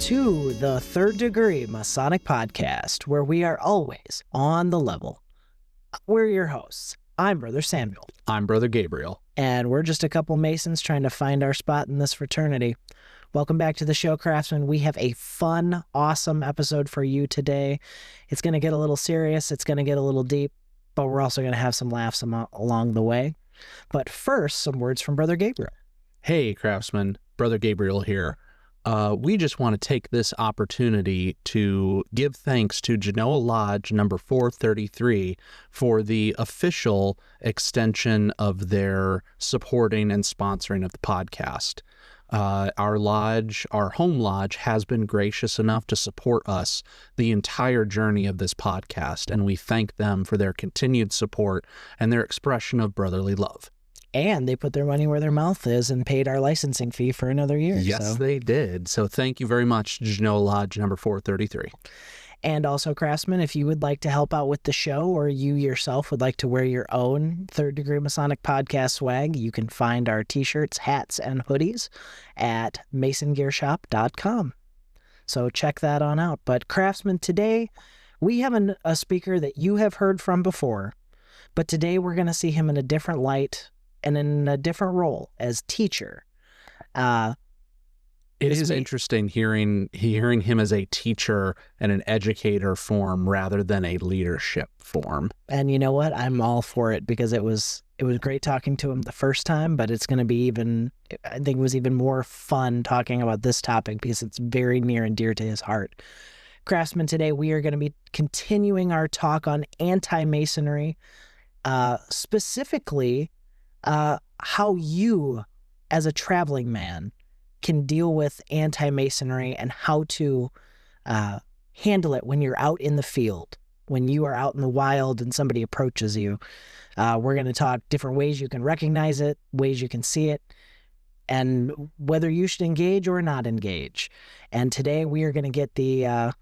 to the Third Degree Masonic Podcast, where we are always on the level. We're your hosts. I'm Brother Samuel. I'm Brother Gabriel. And we're just a couple Masons trying to find our spot in this fraternity. Welcome back to the show, Craftsmen. We have a fun, awesome episode for you today. It's going to get a little serious. It's going to get a little deep, but we're also going to have some laughs along the way. But first, some words from Brother Gabriel. Hey, Craftsmen. Brother Gabriel here. We just want to take this opportunity to give thanks to Genoa Lodge number 433 for the official extension of their supporting and sponsoring of the podcast. Our lodge, our home lodge, has been gracious enough to support us the entire journey of this podcast, and we thank them for their continued support and their expression of brotherly love. And they put their money where their mouth is and paid our licensing fee for another year. Yes, they did. So thank you very much, Genoa Lodge number 433. And also, Craftsmen, if you would like to help out with the show, or you yourself would like to wear your own Third Degree Masonic podcast swag, you can find our t-shirts, hats, and hoodies at masongearshop.com. So check that on out. But Craftsmen, today we have a speaker that you have heard from before, but today we're going to see him in a different light and in a different role as teacher. It is interesting hearing him as a teacher and an educator form rather than a leadership form. And you know what? I'm all for it, because it was great talking to him the first time, but it's going to be I think it was even more fun talking about this topic because it's very near and dear to his heart. Craftsmen, today we are going to be continuing our talk on anti-Masonry, specifically how you, as a traveling man, can deal with anti-Masonry and how to handle it when you're out in the field, when you are out in the wild and somebody approaches you. We're going to talk different ways you can recognize it, ways you can see it, and whether you should engage or not engage. And today we are going to get the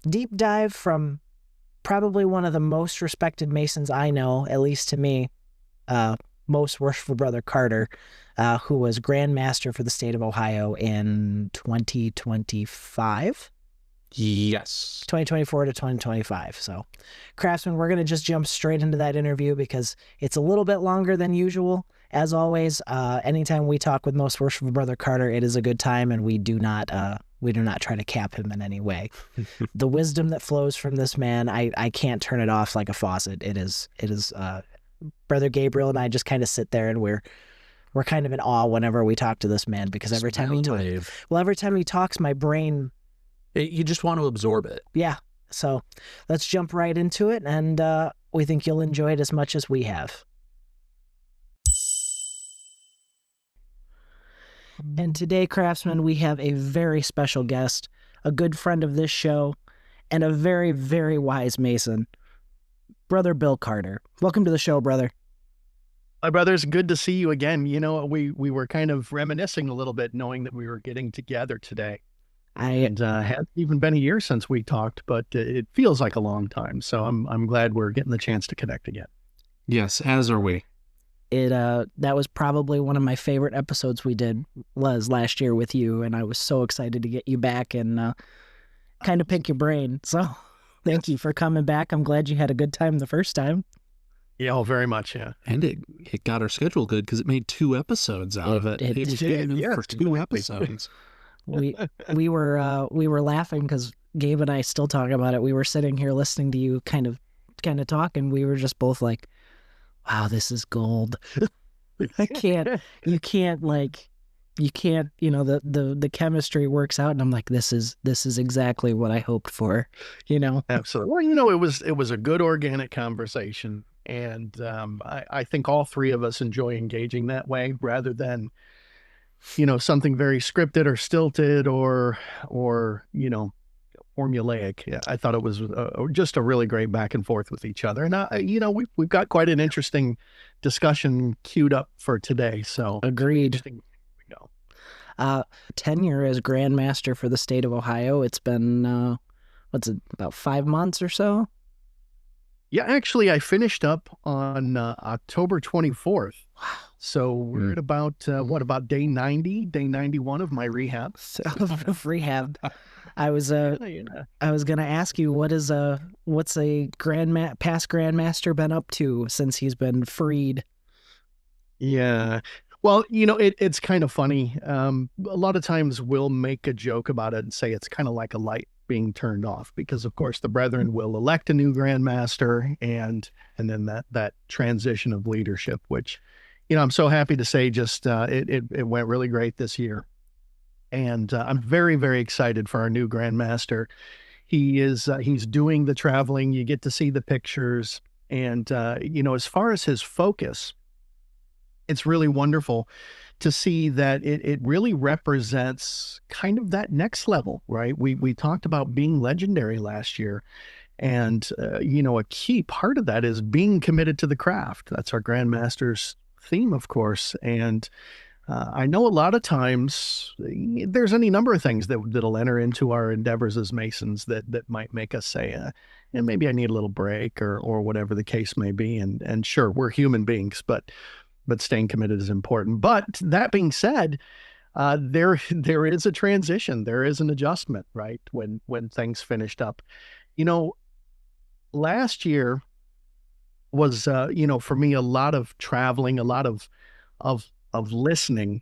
deep dive from probably one of the most respected Masons I know, at least to me, most worshipful Brother Carter, who was Grand Master for the state of Ohio in 2025? Yes. 2024 to 2025. So, Craftsmen, we're going to just jump straight into that interview because it's a little bit longer than usual. As always, anytime we talk with most worshipful Brother Carter, it is a good time, and we do not try to cap him in any way. The wisdom that flows from this man, I can't turn it off like a faucet. It is Brother Gabriel and I just kind of sit there and we're kind of in awe whenever we talk to this man, because every time he talks, my brain, you just want to absorb it. Yeah. So let's jump right into it, and we think you'll enjoy it as much as we have. And today, Craftsmen, we have a very special guest, a good friend of this show, and a very, very wise Mason, Brother Bill Carter. Welcome to the show, brother. My brother's good to see you again. You know, we were kind of reminiscing a little bit, knowing that we were getting together today. And hasn't even been a year since we talked, but it feels like a long time. So I'm glad we're getting the chance to connect again. Yes, as are we. That was probably one of my favorite episodes we did was last year with you, and I was so excited to get you back and kind of pick your brain. So thank you for coming back. I'm glad you had a good time the first time. Yeah, oh, very much, yeah. And it got our schedule good because it made 2 episodes out of it. It was good for 2 episodes. We were laughing because Gabe and I still talk about it. We were sitting here listening to you kind of talk, and we were just both like, wow, this is gold. You can't, the chemistry works out, and I'm like, this is exactly what I hoped for, Absolutely. Well, it was a good organic conversation, and I think all three of us enjoy engaging that way rather than, something very scripted or stilted or formulaic. Yeah, I thought it was just a really great back and forth with each other. And, we've got quite an interesting discussion queued up for today. So agreed. Tenure as Grand Master for the state of Ohio. It's been, about 5 months or so? Yeah, actually, I finished up on October 24th. Wow. So we're at about, about day 90, day 91 of my rehab. Of rehab. I was gonna ask you, what's a past grandmaster been up to since he's been freed? Yeah. Well, it's kind of funny. A lot of times we'll make a joke about it and say it's kind of like a light being turned off, because of course the brethren will elect a new grandmaster, and then that transition of leadership, which, I'm so happy to say just it went really great this year. And I'm very, very excited for our new grandmaster. He's doing the traveling. You get to see the pictures. And, as far as his focus, it's really wonderful to see that it really represents kind of that next level, right? We talked about being legendary last year. And, a key part of that is being committed to the craft. That's our grandmaster's theme, of course. And I know a lot of times there's any number of things that'll enter into our endeavors as Masons that might make us say, maybe I need a little break, or whatever the case may be. And sure, we're human beings, but staying committed is important. But that being said, there is a transition, there is an adjustment, right? When things finished up, last year was, for me, a lot of traveling, a lot of listening.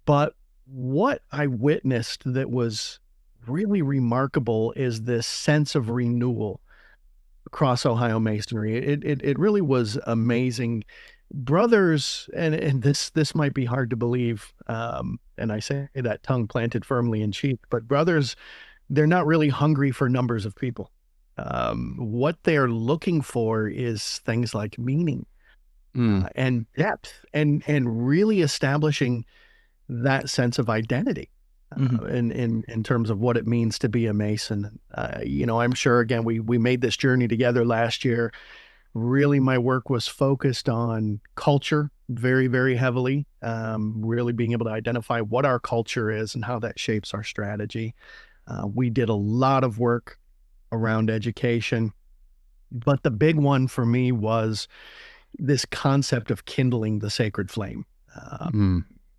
But what I witnessed that was really remarkable is this sense of renewal across Ohio Masonry. It really was amazing. Brothers, and this might be hard to believe, and I say that tongue planted firmly in cheek, but brothers, they're not really hungry for numbers of people. What they're looking for is things like meaning, and depth, and really establishing that sense of identity, in terms of what it means to be a Mason. I'm sure, again, we made this journey together last year. Really, my work was focused on culture very, very heavily, really being able to identify what our culture is and how that shapes our strategy. We did a lot of work around education, but the big one for me was this concept of kindling the sacred flame,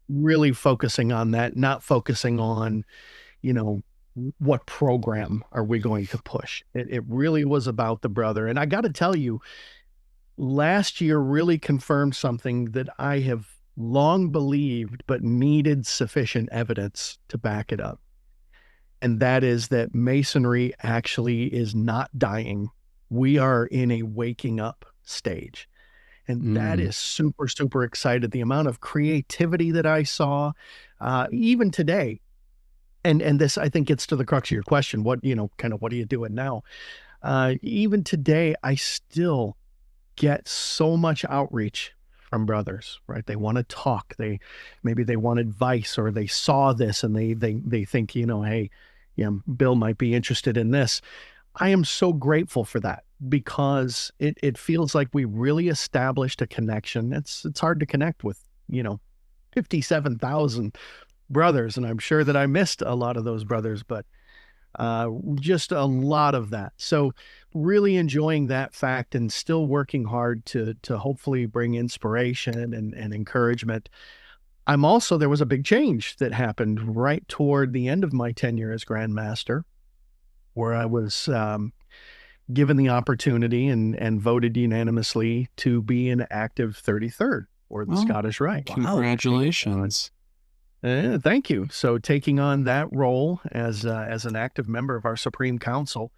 really focusing on that, not focusing on, what program are we going to push? It really was about the brother. And I got to tell you, last year really confirmed something that I have long believed, but needed sufficient evidence to back it up. And that is that Masonry actually is not dying. We are in a waking up stage. And that is super, super excited. The amount of creativity that I saw, even today. And this, I think, gets to the crux of your question. What are you doing now? Even today, I still get so much outreach from brothers, right? They want to talk. Maybe they want advice, or they saw this and they think, hey, Bill might be interested in this. I am so grateful for that, because it feels like we really established a connection. It's hard to connect with, 57,000 brothers, and I'm sure that I missed a lot of those brothers, but just a lot of that. So really enjoying that fact, and still working hard to hopefully bring inspiration and encouragement. There was a big change that happened right toward the end of my tenure as Grandmaster, where I was given the opportunity and voted unanimously to be an active 33rd, or the Scottish Rite. Congratulations. Thank you. So taking on that role as an active member of our Supreme Council.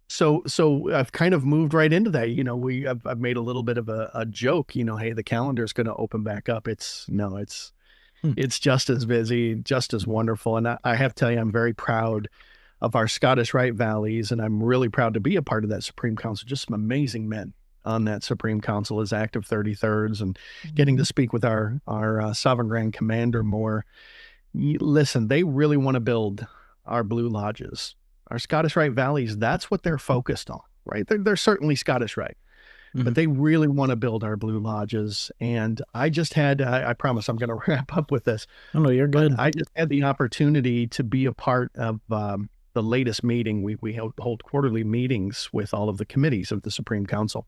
So I've kind of moved right into that. I've made a little bit of a joke, hey, the calendar's going to open back up. It's just as busy, just as wonderful. And I have to tell you, I'm very proud of our Scottish Rite Valleys, and I'm really proud to be a part of that Supreme Council. Just some amazing men on that Supreme Council as active 33rds, and getting to speak with our Sovereign Grand Commander more. Listen, they really want to build our Blue Lodges. Our Scottish Rite Valleys, that's what they're focused on, right? They're certainly Scottish Rite, but they really want to build our Blue Lodges. And I just had, I promise I'm going to wrap up with this. Oh, no, you're good. I just had the opportunity to be a part of the latest meeting. We hold quarterly meetings with all of the committees of the Supreme Council.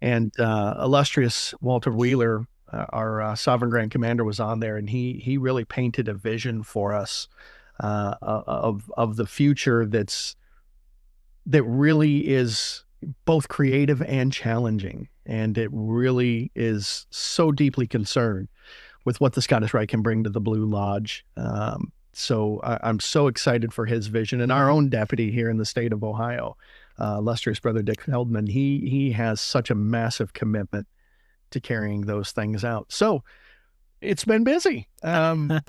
And illustrious Walter Wheeler, our Sovereign Grand Commander, was on there, and he really painted a vision for us of the future that really is both creative and challenging. And it really is so deeply concerned with what the Scottish Rite can bring to the Blue Lodge. So I'm so excited for his vision. And our own deputy here in the state of Ohio, illustrious Brother Dick Feldman, he has such a massive commitment to carrying those things out. So it's been busy. The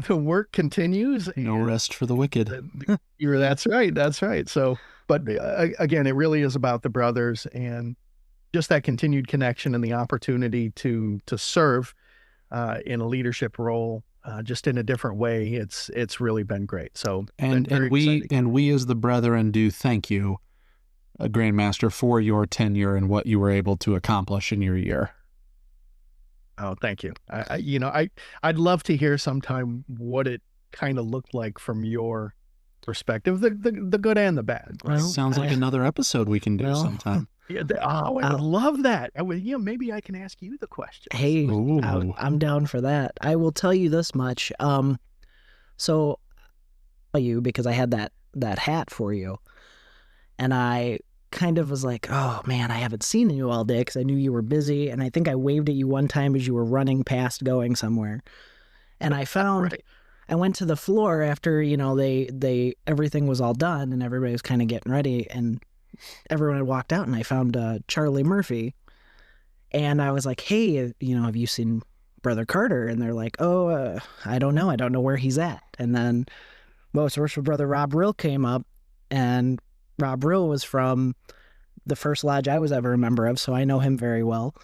work continues. No rest for the wicked. That's right. That's right. So, but again, it really is about the brothers and just that continued connection and the opportunity to serve in a leadership role, just in a different way. It's really been great. So, and we as the brethren do thank you, Grandmaster, for your tenure and what you were able to accomplish in your year. Oh, thank you. I'd love to hear sometime what it kind of looked like from your perspective, the good and the bad. Well, sounds like another episode we can do sometime. Yeah, I would love that. Maybe I can ask you the question. Hey, I'm down for that. I will tell you this much. So you, because I had that hat for you, and I kind of was like, oh man, I haven't seen you all day because I knew you were busy, and I think I waved at you one time as you were running past going somewhere, and I found Right. I went to the floor after they everything was all done and everybody was kind of getting ready, and everyone had walked out, and I found Charlie Murphy, and I was like, hey, have you seen Brother Carter? And they're like, oh, I don't know where he's at. And then most worshipful Brother Rob Rill came up, and Rob Rill was from the first lodge I was ever a member of, so I know him very well.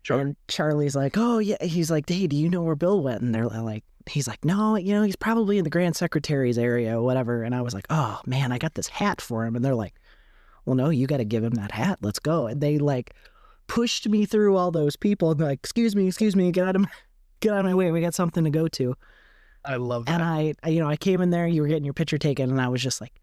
Sure. And Charlie's like, oh yeah, he's like, hey, do you know where Bill went? And they're like, he's like, no, he's probably in the Grand Secretary's area or whatever. And I was like, oh man, I got this hat for him. And they're like, well, no, you got to give him that hat. Let's go. And they like pushed me through all those people, and they're like, excuse me, get out of my way. We got something to go to. I love that. And I came in there, you were getting your picture taken, and I was just like,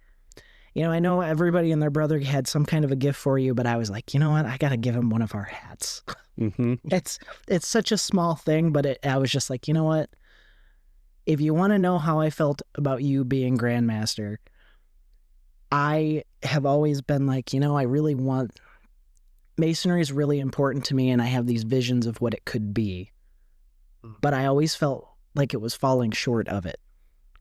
I know everybody and their brother had some kind of a gift for you, but I was like, you know what? I got to give him one of our hats. Mm-hmm. It's such a small thing, but I was just like, you know what? If you want to know how I felt about you being Grandmaster, I have always been like, I really want, Masonry is really important to me, and I have these visions of what it could be. But I always felt like it was falling short of it.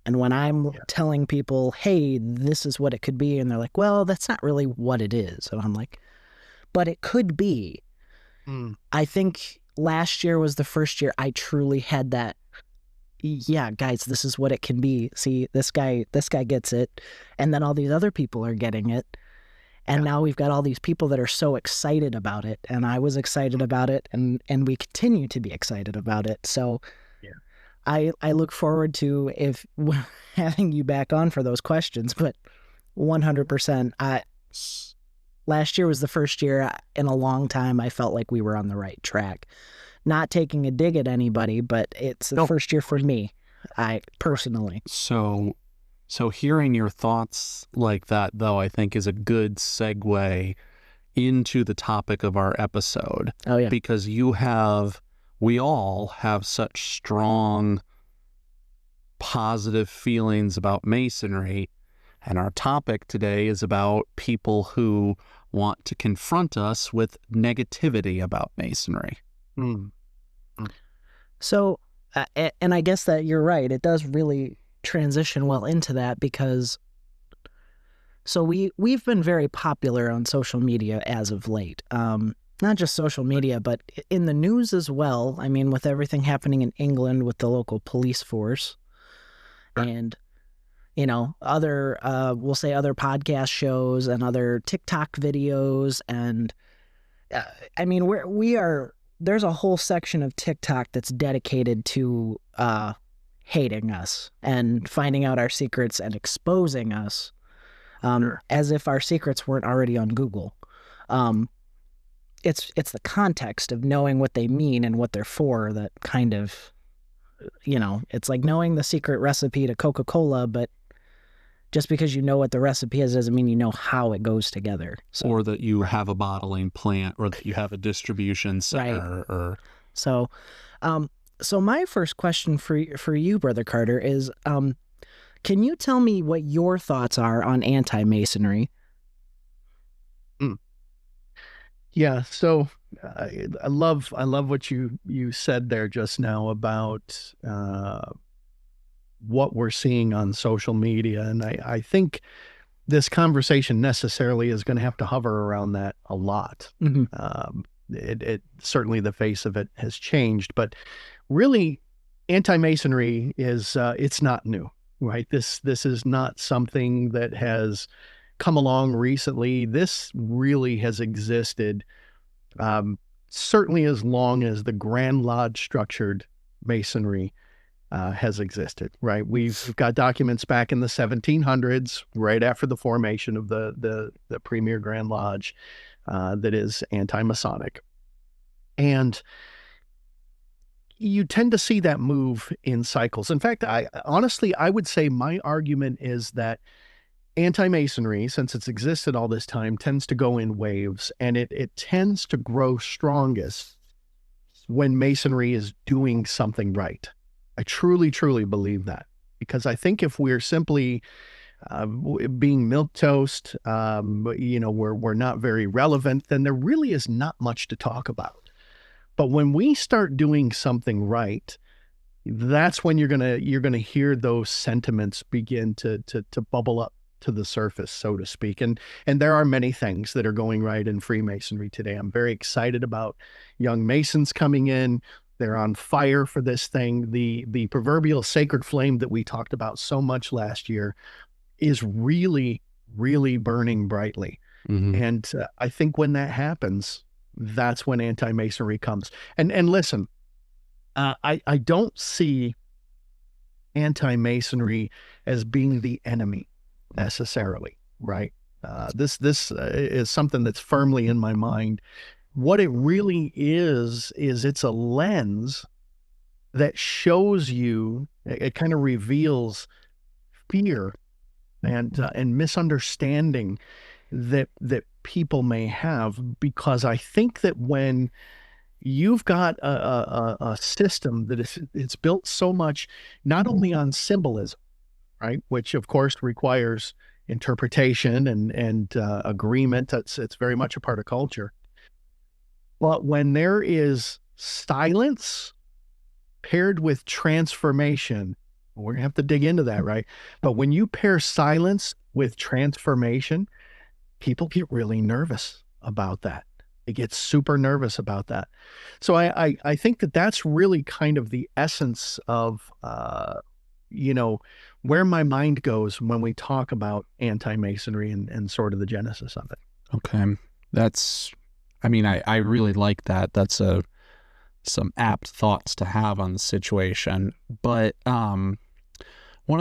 And when I'm telling people, hey, this is what it could be, and they're like, well, that's not really what it is. And I'm like, but it could be. I think last year was the first year I truly had that, yeah, guys, this is what it can be. See, this guy gets it. And then all these other people are getting it. And now we've got all these people that are so excited about it. And I was excited about it, and we continue to be excited about it. So I look forward to having you back on for those questions, but 100%. Last year was the first year in a long time I felt like we were on the right track. Not taking a dig at anybody, but it's the first year for me, I personally. So hearing your thoughts like that, though, I think is a good segue into the topic of our episode. Oh, yeah. Because we all have such strong, positive feelings about Masonry. And our topic today is about people who want to confront us with negativity about Masonry. So, and I guess that you're right. It does really transition well into that, because so we've been very popular on social media as of late. Not just social media, but in the news as well. I mean, with everything happening in England with the local police force, and other we'll say other podcast shows and other TikTok videos, and I mean there's a whole section of TikTok that's dedicated to hating us and finding out our secrets and exposing us, as if our secrets weren't already on Google. It's the context of knowing what they mean and what they're for that kind of, it's like knowing the secret recipe to Coca-Cola, but Just because you know what the recipe is doesn't mean you know how it goes together. So, or that you have a bottling plant, or that you have a distribution center. Or so, so my first question for you, Brother Carter, is can you tell me what your thoughts are on anti-Masonry? Yeah, so I love what you said there just now about what we're seeing on social media, and I think this conversation necessarily is going to have to hover around that a lot. Mm-hmm. It certainly, the face of it has changed, but really, anti-Masonry is it's not new, right? This is not something that has come along recently. This really has existed certainly as long as the Grand Lodge structured Masonry has existed, right? We've got documents back in the 1700s, right after the formation of the premier Grand Lodge, that is anti-Masonic. And you tend to see that move in cycles. In fact, I would say my argument is that anti-Masonry, since it's existed all this time, tends to go in waves, and it tends to grow strongest when Masonry is doing something right. I truly, truly believe that, because I think if we're simply being milquetoast, we're not very relevant, then there really is not much to talk about. But when we start doing something right, that's when you're gonna hear those sentiments begin to bubble up to the surface, so to speak. And there are many things that are going right in Freemasonry today. I'm very excited about young Masons coming in. They're on fire for this thing. The proverbial sacred flame that we talked about so much last year is really, really burning brightly. mm-hmm. And I think when that happens, that's when anti-Masonry comes. And listen, I don't see anti-Masonry as being the enemy necessarily, right? This is something that's firmly in my mind. What it really is it's a lens that shows you, it kind of reveals fear and misunderstanding that people may have, because I think that when you've got a system that it's built so much, not only on symbolism, right, which of course requires interpretation and agreement. It's very much a part of culture. But when there is silence paired with transformation, we're gonna have to dig into that, right? But when you pair silence with transformation, people get really nervous about that. They get super nervous about that. So I think that that's really kind of the essence of where my mind goes when we talk about anti-Masonry and sort of the genesis of it. Okay. I really like that. That's some apt thoughts to have on the situation. But one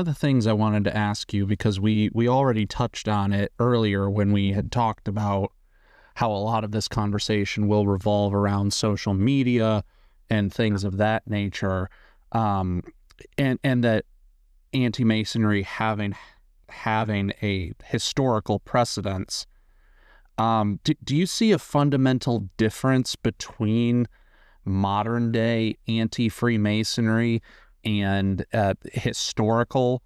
of the things I wanted to ask you, because we already touched on it earlier when we had talked about how a lot of this conversation will revolve around social media and things of that nature, and that anti-Masonry having a historical precedence. Do you see a fundamental difference between modern day anti-Freemasonry and historical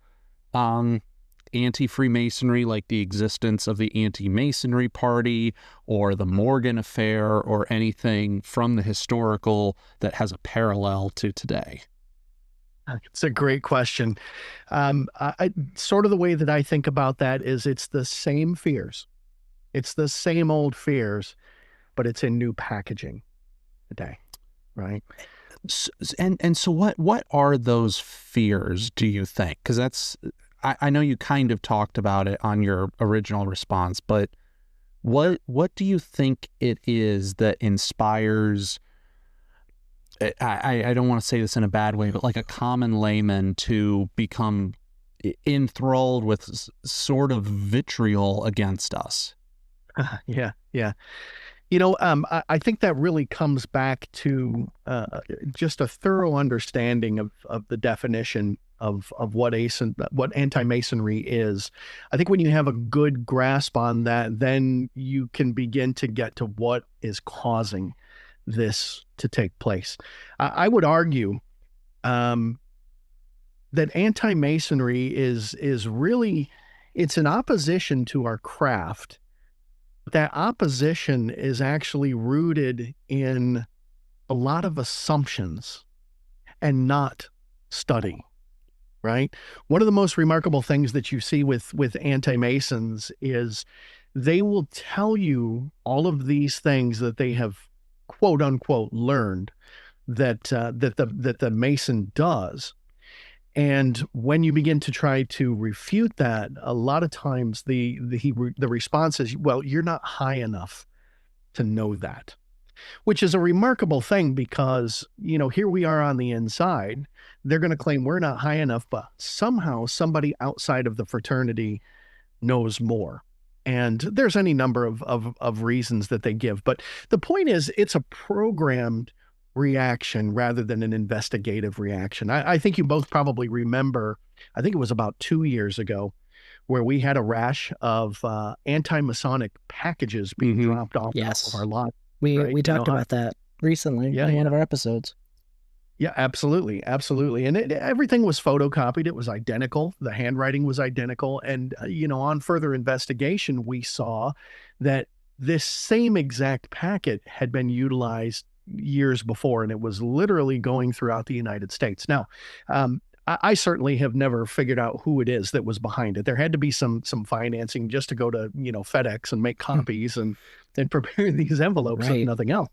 anti-Freemasonry, like the existence of the Anti-Masonry Party or the Morgan Affair, or anything from the historical that has a parallel to today? It's a great question. I sort of, the way that I think about that is it's the same fears. It's the same old fears, but it's in new packaging today, right? So what are those fears, do you think? Because I know you kind of talked about it on your original response, but what do you think it is that inspires, I don't want to say this in a bad way, but like a common layman to become enthralled with sort of vitriol against us? Yeah. I think that really comes back to just a thorough understanding of the definition of what anti-Masonry is. I think when you have a good grasp on that, then you can begin to get to what is causing this to take place. I would argue that anti-Masonry is really, it's an opposition to our craft. That opposition is actually rooted in a lot of assumptions and not study, right? One of the most remarkable things that you see with anti-Masons is they will tell you all of these things that they have quote unquote learned that the Mason does. And when you begin to try to refute that, a lot of times the response is, well, you're not high enough to know that, which is a remarkable thing because, here we are on the inside. They're going to claim we're not high enough, but somehow somebody outside of the fraternity knows more. And there's any number of reasons that they give. But the point is, it's a programmed reaction rather than an investigative reaction. I think you both probably remember, I think it was about 2 years ago, where we had a rash of anti-Masonic packages being dropped off of our lot. We talked about that recently in one of our episodes. Yeah, absolutely. Absolutely. And everything was photocopied. It was identical. The handwriting was identical. And, on further investigation, we saw that this same exact packet had been utilized years before, and it was literally going throughout the United States. Now, I certainly have never figured out who it is that was behind it. There had to be some financing just to go to, FedEx and make copies and prepare these envelopes, if nothing else.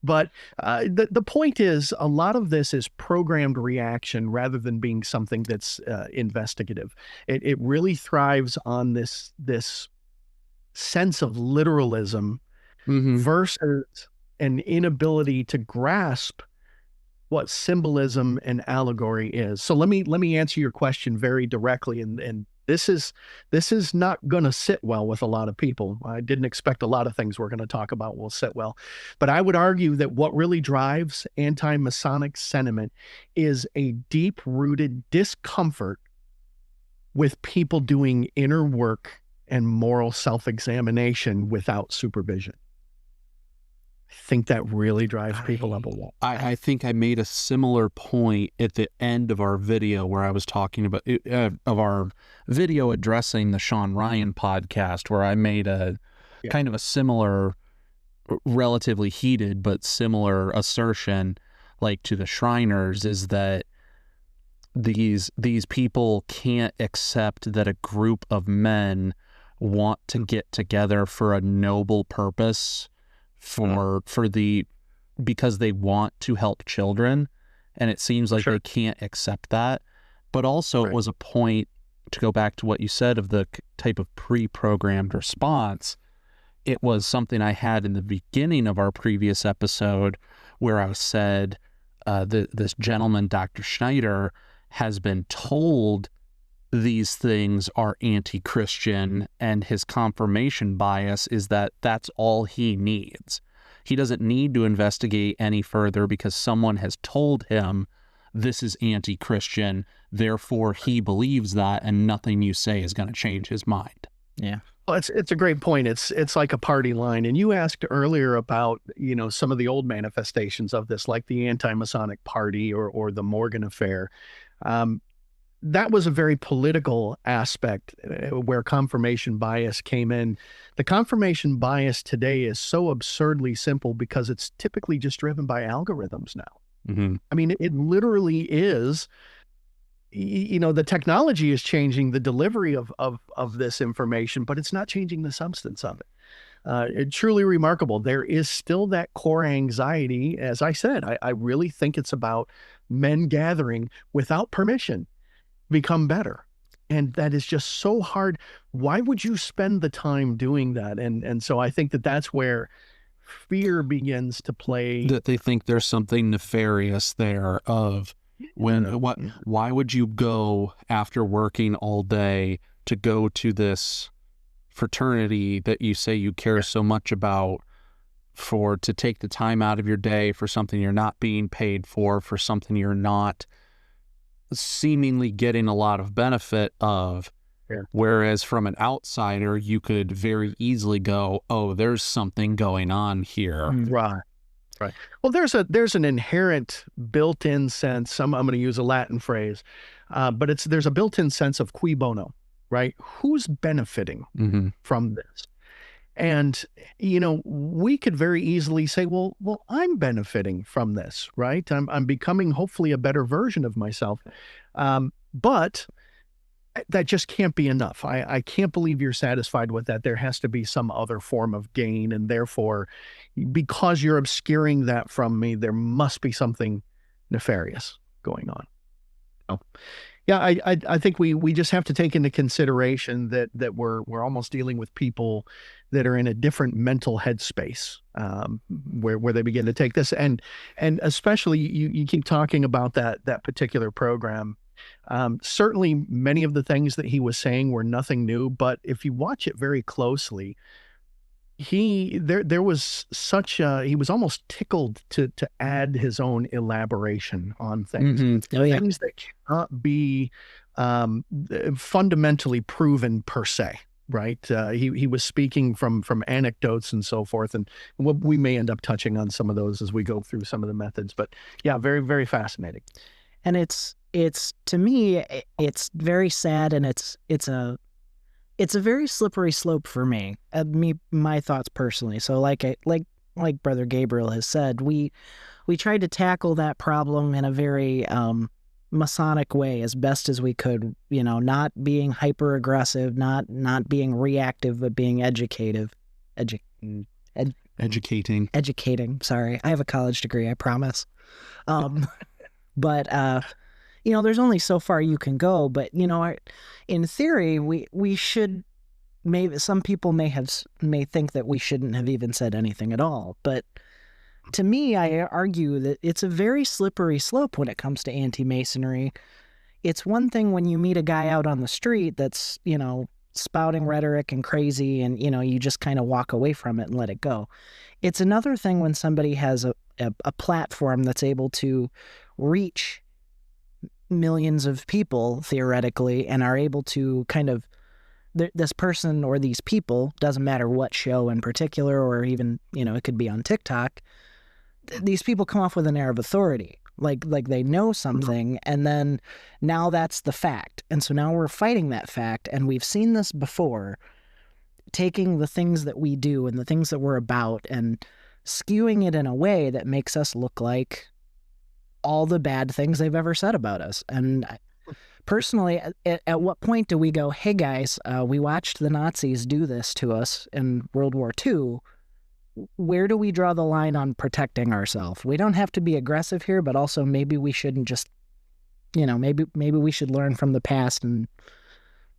But the point is, a lot of this is programmed reaction rather than being something that's investigative. It really thrives on this sense of literalism versus an inability to grasp what symbolism and allegory is. So let me answer your question very directly, and this is not going to sit well with a lot of people. I didn't expect a lot of things we're going to talk about will sit well, but I would argue that what really drives anti-Masonic sentiment is a deep-rooted discomfort with people doing inner work and moral self-examination without supervision. I think that really drives people up a wall. I think I made a similar point at the end of our video where I was talking about of our video addressing the Sean Ryan podcast, where I made a kind of a similar, relatively heated but similar assertion, like to the Shriners, is that these people can't accept that a group of men want to get together for a noble purpose, because they want to help children, and it seems like they can't accept that. But also it was a point, to go back to what you said of the type of pre-programmed response. It was something I had in the beginning of our previous episode where I said this gentleman, Dr. Schneider, has been told these things are anti-Christian, and his confirmation bias is that that's all he needs. He doesn't need to investigate any further because someone has told him this is anti-Christian, therefore he believes that, and nothing you say is going to change his mind. Yeah. Well, it's a great point. It's like a party line. And you asked earlier about, some of the old manifestations of this, like the anti-Masonic party or the Morgan affair. That was a very political aspect where confirmation bias came in. The confirmation bias today is so absurdly simple because it's typically just driven by algorithms now. I mean, it literally is, the technology is changing the delivery of this information, but it's not changing the substance of it. It's truly remarkable. There is still that core anxiety. As I said, I really think it's about men gathering without permission become better. And that is just so hard. Why would you spend the time doing that? And so I think that's where fear begins to play. That they think there's something nefarious there of why would you go after working all day to go to this fraternity that you say you care so much about, to take the time out of your day for something you're not being paid for something you're not seemingly getting a lot of benefit of. Yeah. Whereas from an outsider, you could very easily go, oh, there's something going on here. Right. Right. Well, there's an inherent built-in sense. I'm going to use a Latin phrase, but there's a built-in sense of cui bono, right? Who's benefiting from this? And, we could very easily say, well, I'm benefiting from this, right? I'm becoming hopefully a better version of myself. But that just can't be enough. I can't believe you're satisfied with that. There has to be some other form of gain. And therefore, because you're obscuring that from me, there must be something nefarious going on. Oh. Yeah, I think we just have to take into consideration that we're almost dealing with people that are in a different mental headspace, where they begin to take this, and especially you keep talking about that particular program. Certainly, many of the things that he was saying were nothing new, but if you watch it very closely, there was he was almost tickled to add his own elaboration on things, things that cannot be fundamentally proven per se. Right. He was speaking from anecdotes and so forth. And we may end up touching on some of those as we go through some of the methods. But yeah, very, very fascinating. And it's to me, it's very sad, and it's a very slippery slope for me. My thoughts personally. So like Brother Gabriel has said, we tried to tackle that problem in a very Masonic way as best as we could. Not being hyper aggressive, not being reactive, but being educating. Educating. Sorry, I have a college degree. I promise. But there's only so far you can go. But in theory, we should. Maybe some people may think that we shouldn't have even said anything at all. But to me, I argue that it's a very slippery slope when it comes to anti-Masonry. It's one thing when you meet a guy out on the street that's spouting rhetoric and crazy, and you just kind of walk away from it and let it go. It's another thing when somebody has a platform that's able to reach millions of people theoretically, and are able to kind of, this person or these people, doesn't matter what show in particular, or even it could be on TikTok, these people come off with an air of authority, like they know something, and then now that's the fact, and so now we're fighting that fact. And we've seen this before, taking the things that we do and the things that we're about and skewing it in a way that makes us look like all the bad things they've ever said about us. And personally, at what point do we go, hey guys, we watched the Nazis do this to us in World War II. Where do we draw the line on protecting ourselves? We don't have to be aggressive here, but also maybe we shouldn't just, maybe we should learn from the past and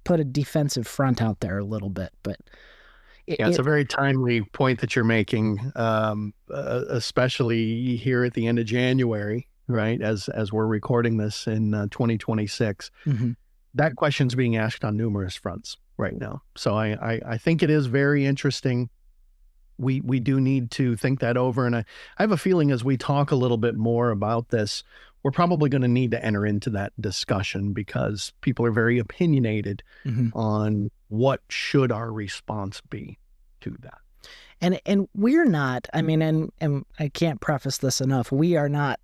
put a defensive front out there a little bit. But it's a very timely point that you're making, especially here at the end of January, right? As we're recording this in 2026, that question's being asked on numerous fronts right now. So I think it is very interesting. We do need to think that over. And I have a feeling as we talk a little bit more about this, we're probably going to need to enter into that discussion, because people are very opinionated on what should our response be to that. And we're not, and I can't preface this enough, we are not,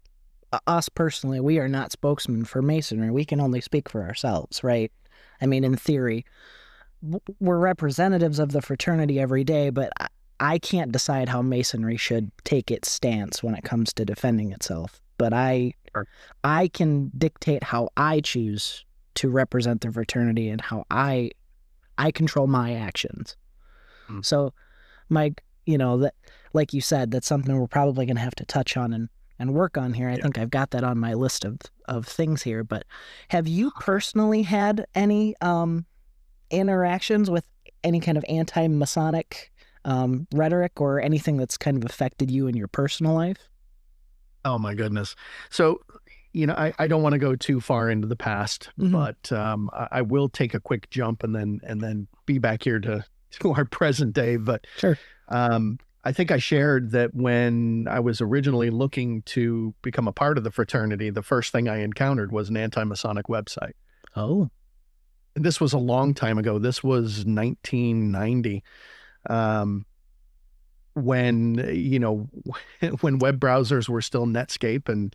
us personally, we are not spokesmen for Masonry. We can only speak for ourselves, right? In theory, we're representatives of the fraternity every day, but I can't decide how Masonry should take its stance when it comes to defending itself. But I can dictate how I choose to represent the fraternity and how I control my actions. So, Mike, that, like you said, that's something we're probably going to have to touch on and work on here. I think I've got that on my list of things here. But have you personally had any interactions with any kind of anti-Masonic rhetoric or anything that's kind of affected you in your personal life? Oh my goodness. So, I don't want to go too far into the past, but I will take a quick jump and then be back here to our present day. But sure. I think I shared that when I was originally looking to become a part of the fraternity, the first thing I encountered was an anti-Masonic website. Oh, And this was a long time ago. This was 1990. Um, when when web browsers were still Netscape and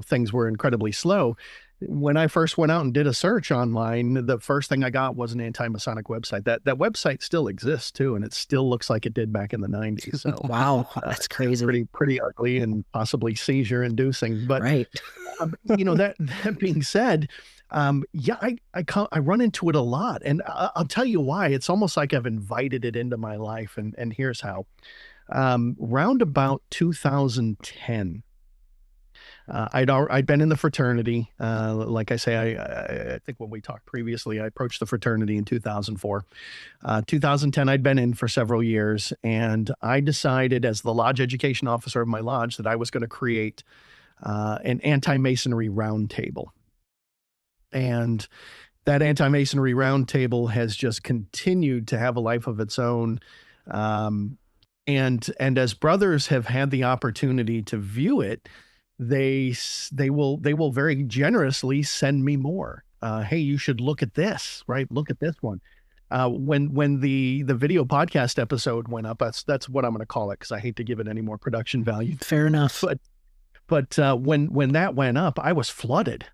things were incredibly slow. When I first went out and did a search online, the first thing I got was an anti-Masonic website. That website still exists too, and it still looks like it did back in the 90s. So wow, that's crazy. pretty ugly and possibly seizure inducing. But Right. that being said, yeah, I run into it a lot, and I'll tell you why. It's almost like I've invited it into my life, and here's how. Round about 2010, I'd been in the fraternity. Like I say, I think when we talked previously, I approached the fraternity in 2004. 2010, I'd been in for several years, and I decided as the lodge education officer of my lodge that I was going to create an anti-Masonry roundtable. And that anti-Masonry roundtable has just continued to have a life of its own. And as brothers have had the opportunity to view it, they will very generously send me more. Hey, you should look at this, right? Look at this one. When the video podcast episode went up, that's what I'm going to call it, because I hate to give it any more production value. Fair enough. But when that went up, I was flooded.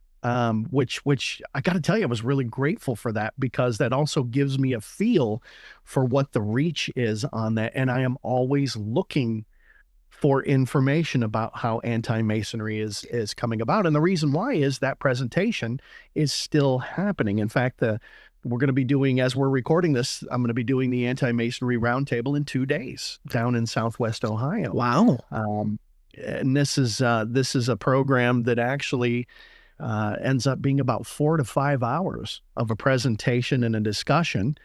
Which I got to tell you, I was really grateful for that, because that also gives me a feel for what the reach is on that. And I am always looking for information about how anti-Masonry is coming about. And the reason why is that presentation is still happening. In fact, we're going to be doing, as we're recording this, I'm going to be doing the anti-Masonry roundtable in 2 days down in Southwest Ohio. Wow. And this is a program that actually ends up being about 4 to 5 hours of a presentation and a discussion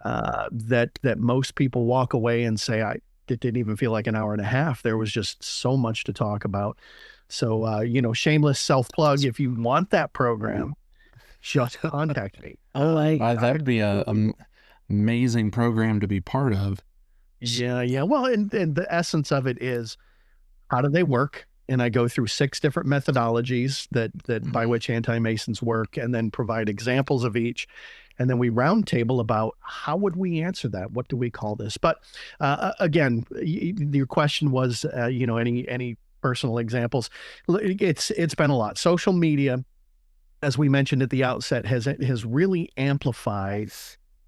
that most people walk away and say, it didn't even feel like an hour and a half. There was just so much to talk about. So, shameless self-plug, if you want that program, just contact me. That would be an amazing program to be part of. Yeah. Well, and the essence of it is, how do they work? And I go through 6 different methodologies that by which anti-Masons work, and then provide examples of each. And then we roundtable about how would we answer that? What do we call this? But again, your question was, any personal examples? It's been a lot. Social media, as we mentioned at the outset, has really amplified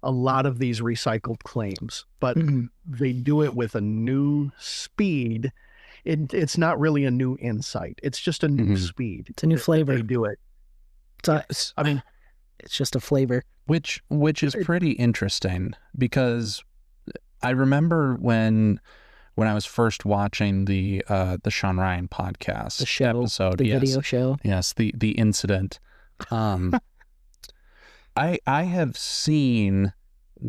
a lot of these recycled claims, but they do it with a new speed. It's not really a new insight. It's just a new speed. It's a new flavor. They do it. It's just a flavor. Which is pretty interesting, because I remember when I was first watching the Sean Ryan podcast, the show, episode, the video show. Yes, the incident. I have seen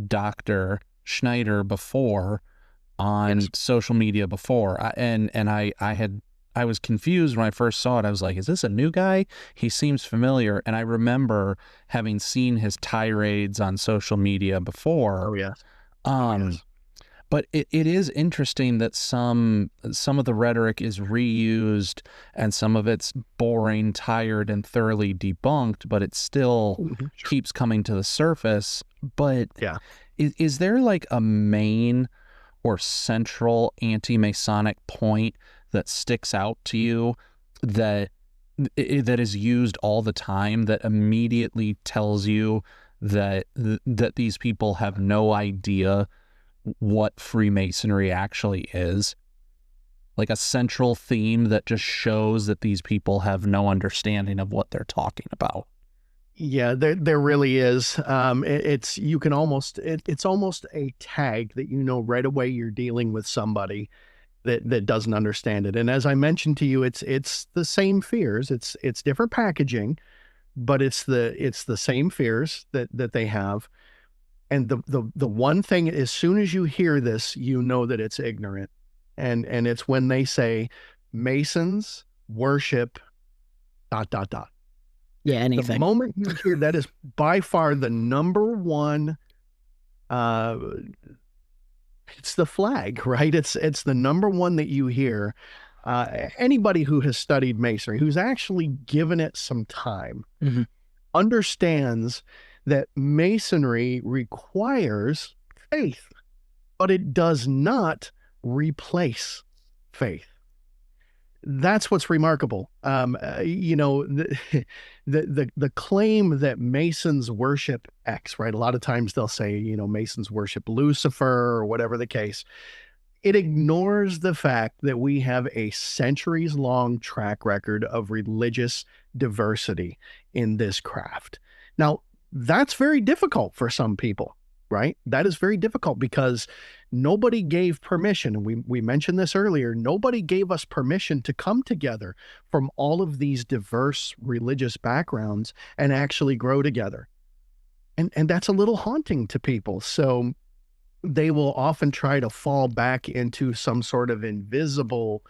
Dr. Schneider before on social media before, and I was confused when I first saw it. I was like, is this a new guy? He seems familiar. And I remember having seen his tirades on social media before. Oh, yes. Yes. But it is interesting that some of the rhetoric is reused, and some of it's boring, tired, and thoroughly debunked, but it still keeps coming to the surface. But is there like a main or central anti-Masonic point that sticks out to you that is used all the time, that immediately tells you that these people have no idea what Freemasonry actually is? Like a central theme that just shows that these people have no understanding of what they're talking about. Yeah, there really is. It's almost a tag that right away you're dealing with somebody that doesn't understand it. And as I mentioned to you, it's the same fears. It's different packaging, but it's the same fears that they have. And the one thing, as soon as you hear this, you know that it's ignorant. And it's when they say Masons worship ... Yeah, anything. The moment you hear that is by far the number one it's the flag, right? It's the number one that you hear. Anybody who has studied Masonry, who's actually given it some time, understands that Masonry requires faith, but it does not replace faith. That's what's remarkable. You know, the claim that Masons worship X, right? A lot of times they'll say, you know, Masons worship Lucifer or whatever the case. It ignores the fact that we have a centuries-long track record of religious diversity in this craft. Now, that's very difficult for some people, right? That is very difficult because nobody gave permission. And we mentioned this earlier. Nobody gave us permission to come together from all of these diverse religious backgrounds and actually grow together. And that's a little haunting to people. So they will often try to fall back into some sort of invisible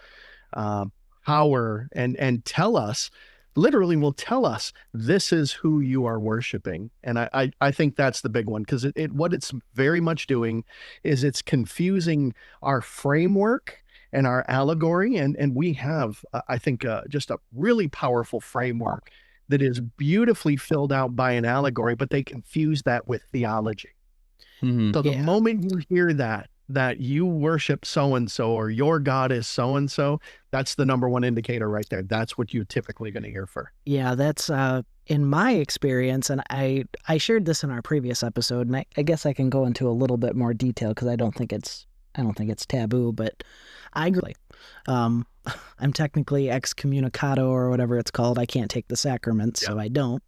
power and tell us, literally will tell us, this is who you are worshiping. And I think that's the big one, because what it's very much doing is it's confusing our framework and our allegory. And we have, I think, just a really powerful framework that is beautifully filled out by an allegory, but they confuse that with theology. So the moment you hear that you worship so-and-so or your God is so-and-so, that's the number one indicator right there. That's what you're typically going to hear for. Yeah, that's in my experience, and I shared this in our previous episode, and I guess I can go into a little bit more detail because I don't think it's taboo, but I'm technically excommunicado or whatever it's called. I can't take the sacraments, so I don't.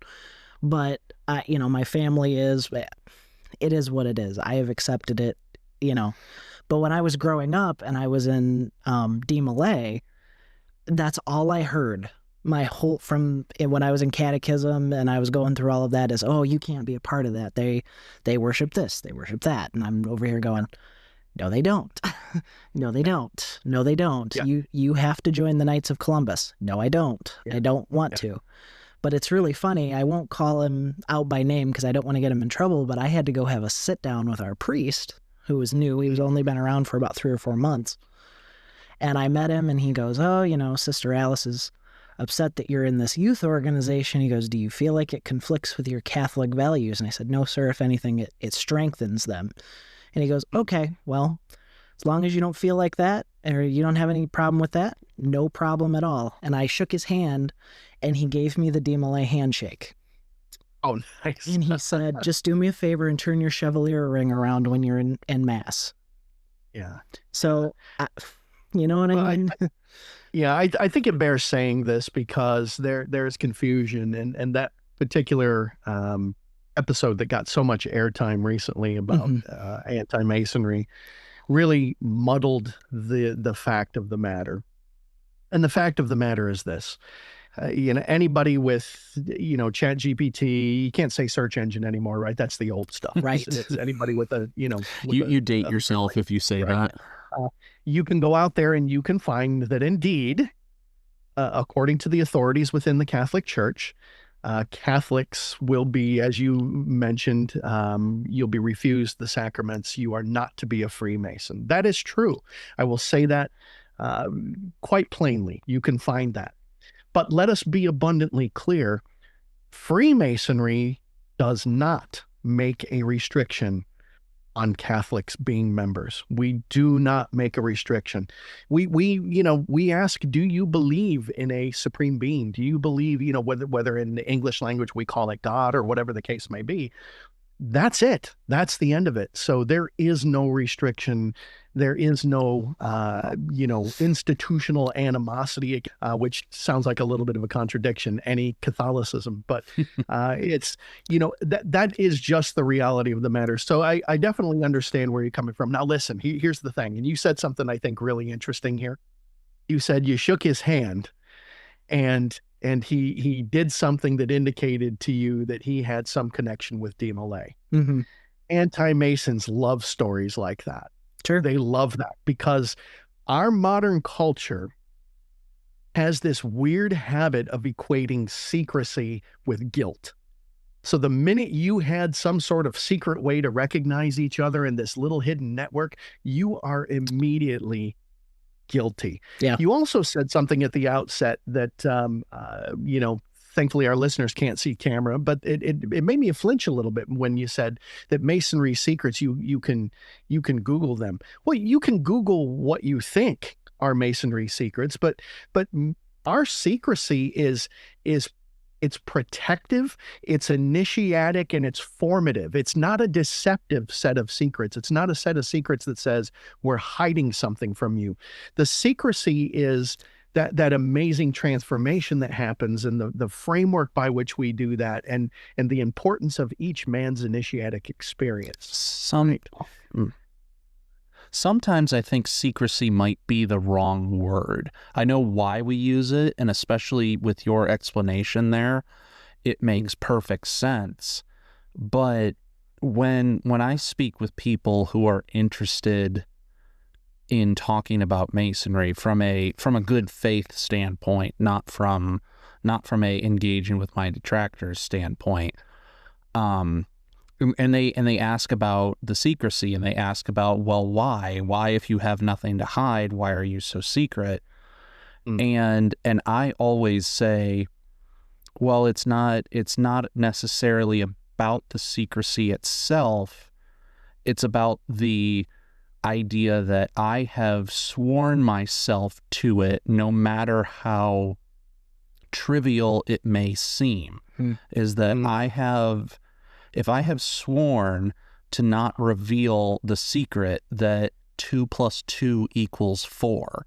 But you know, my family is. It is what it is. I have accepted it, you know. But when I was growing up and I was in D-Malay, that's all I heard. From when I was in catechism and I was going through all of that is, oh, you can't be a part of that. They worship this, they worship that. And I'm over here going, no, they don't. No, they don't. No, they don't. Yeah. You have to join the Knights of Columbus. No, I don't. Yeah. I don't want to. But it's really funny. I won't call him out by name because I don't want to get him in trouble, but I had to go have a sit down with our priest who was new. He was only been around for about 3 or 4 months. And I met him and he goes, oh, you know, Sister Alice is upset that you're in this youth organization. He goes, do you feel like it conflicts with your Catholic values? And I said, no, sir. If anything, it strengthens them. And he goes, okay, well, as long as you don't feel like that or you don't have any problem with that, no problem at all. And I shook his hand and he gave me the D-Malay handshake. Oh, nice. And he said, just do me a favor and turn your Chevalier ring around when you're in Mass. Yeah. So, you know what I mean? I think it bears saying this because there's confusion. And that particular episode that got so much airtime recently about anti-Masonry really muddled the fact of the matter. And the fact of the matter is this. You know, anybody with, you know, ChatGPT, you can't say search engine anymore, right? That's the old stuff. Right. It's anybody with a, you know. You date yourself if you say that. You can go out there and you can find that indeed, according to the authorities within the Catholic Church, Catholics will be, as you mentioned, you'll be refused the sacraments. You are not to be a Freemason. That is true. I will say that quite plainly. You can find that. But let us be abundantly clear. Freemasonry does not make a restriction on Catholics being members. We do not make a restriction. We ask, do you believe in a supreme being? Do you believe, you know, whether in the English language we call it God or whatever the case may be? That's it. That's the end of it. So there is no restriction. There is no, institutional animosity, which sounds like a little bit of a contradiction, any Catholicism, but it's, you know, that is just the reality of the matter. So I definitely understand where you're coming from. Now, listen, here's the thing. And you said something I think really interesting here. You said you shook his hand and he did something that indicated to you that he had some connection with D-Malay. Mm-hmm. Anti-Masons love stories like that. Sure. They love that because our modern culture has this weird habit of equating secrecy with guilt. So the minute you had some sort of secret way to recognize each other in this little hidden network, you are immediately guilty. Yeah. You also said something at the outset that, thankfully our listeners can't see camera, but it made me flinch a little bit when you said that Masonry secrets, you can Google them. Well, you can Google what you think are Masonry secrets, but our secrecy is it's protective, it's initiatic, and it's formative. It's not a deceptive set of secrets. It's not a set of secrets that says we're hiding something from you. The secrecy is that amazing transformation that happens, and the framework by which we do that, and the importance of each man's initiatic experience. Sometimes I think secrecy might be the wrong word. I know why we use it, and especially with your explanation there, it makes perfect sense. But when I speak with people who are interested in talking about Masonry from a good faith standpoint, not from a engaging with my detractors standpoint, and they ask about the secrecy, and they ask about, well, why if you have nothing to hide, why are you so secret? And I always say, well, it's not necessarily about the secrecy itself. It's about the idea that I have sworn myself to it, no matter how trivial it may seem, is that if I have sworn to not reveal the secret that 2 + 2 = 4,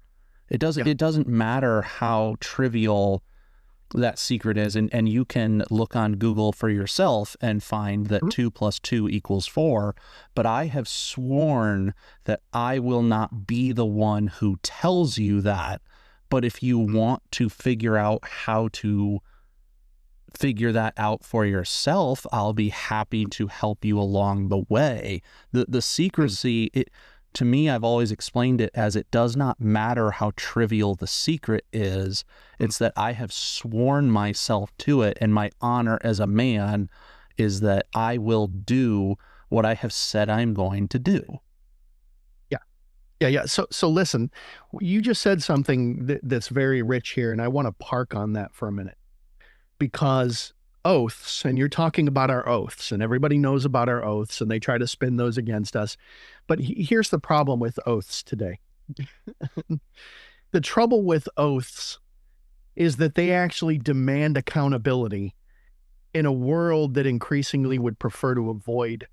it doesn't matter how trivial that secret is, and you can look on Google for yourself and find that 2 + 2 = 4, but I have sworn that I will not be the one who tells you that. But if you want to figure out how to figure that out for yourself, I'll be happy to help you along the way. The secrecy, to me, I've always explained it as, it does not matter how trivial the secret is. It's that I have sworn myself to it, and my honor as a man is that I will do what I have said I'm going to do. Yeah. So listen, you just said something that's very rich here, and I want to park on that for a minute. Because oaths, and you're talking about our oaths, and everybody knows about our oaths, and they try to spin those against us. But here's the problem with oaths today. The trouble with oaths is that they actually demand accountability in a world that increasingly would prefer to avoid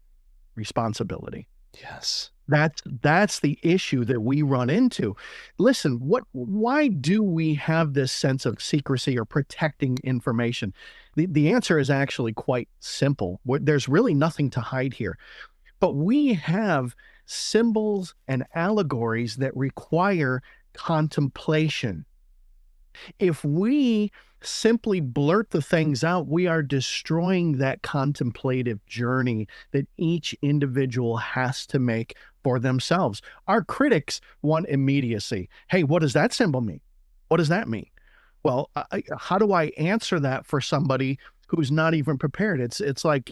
responsibility. Yes. That's the issue that we run into. Listen, why do we have this sense of secrecy or protecting information? The answer is actually quite simple. There's really nothing to hide here. But we have symbols and allegories that require contemplation. If we simply blurt the things out, we are destroying that contemplative journey that each individual has to make for themselves. Our critics want immediacy. Hey, what does that symbol mean? What does that mean? Well, how do I answer that for somebody who's not even prepared? It's like,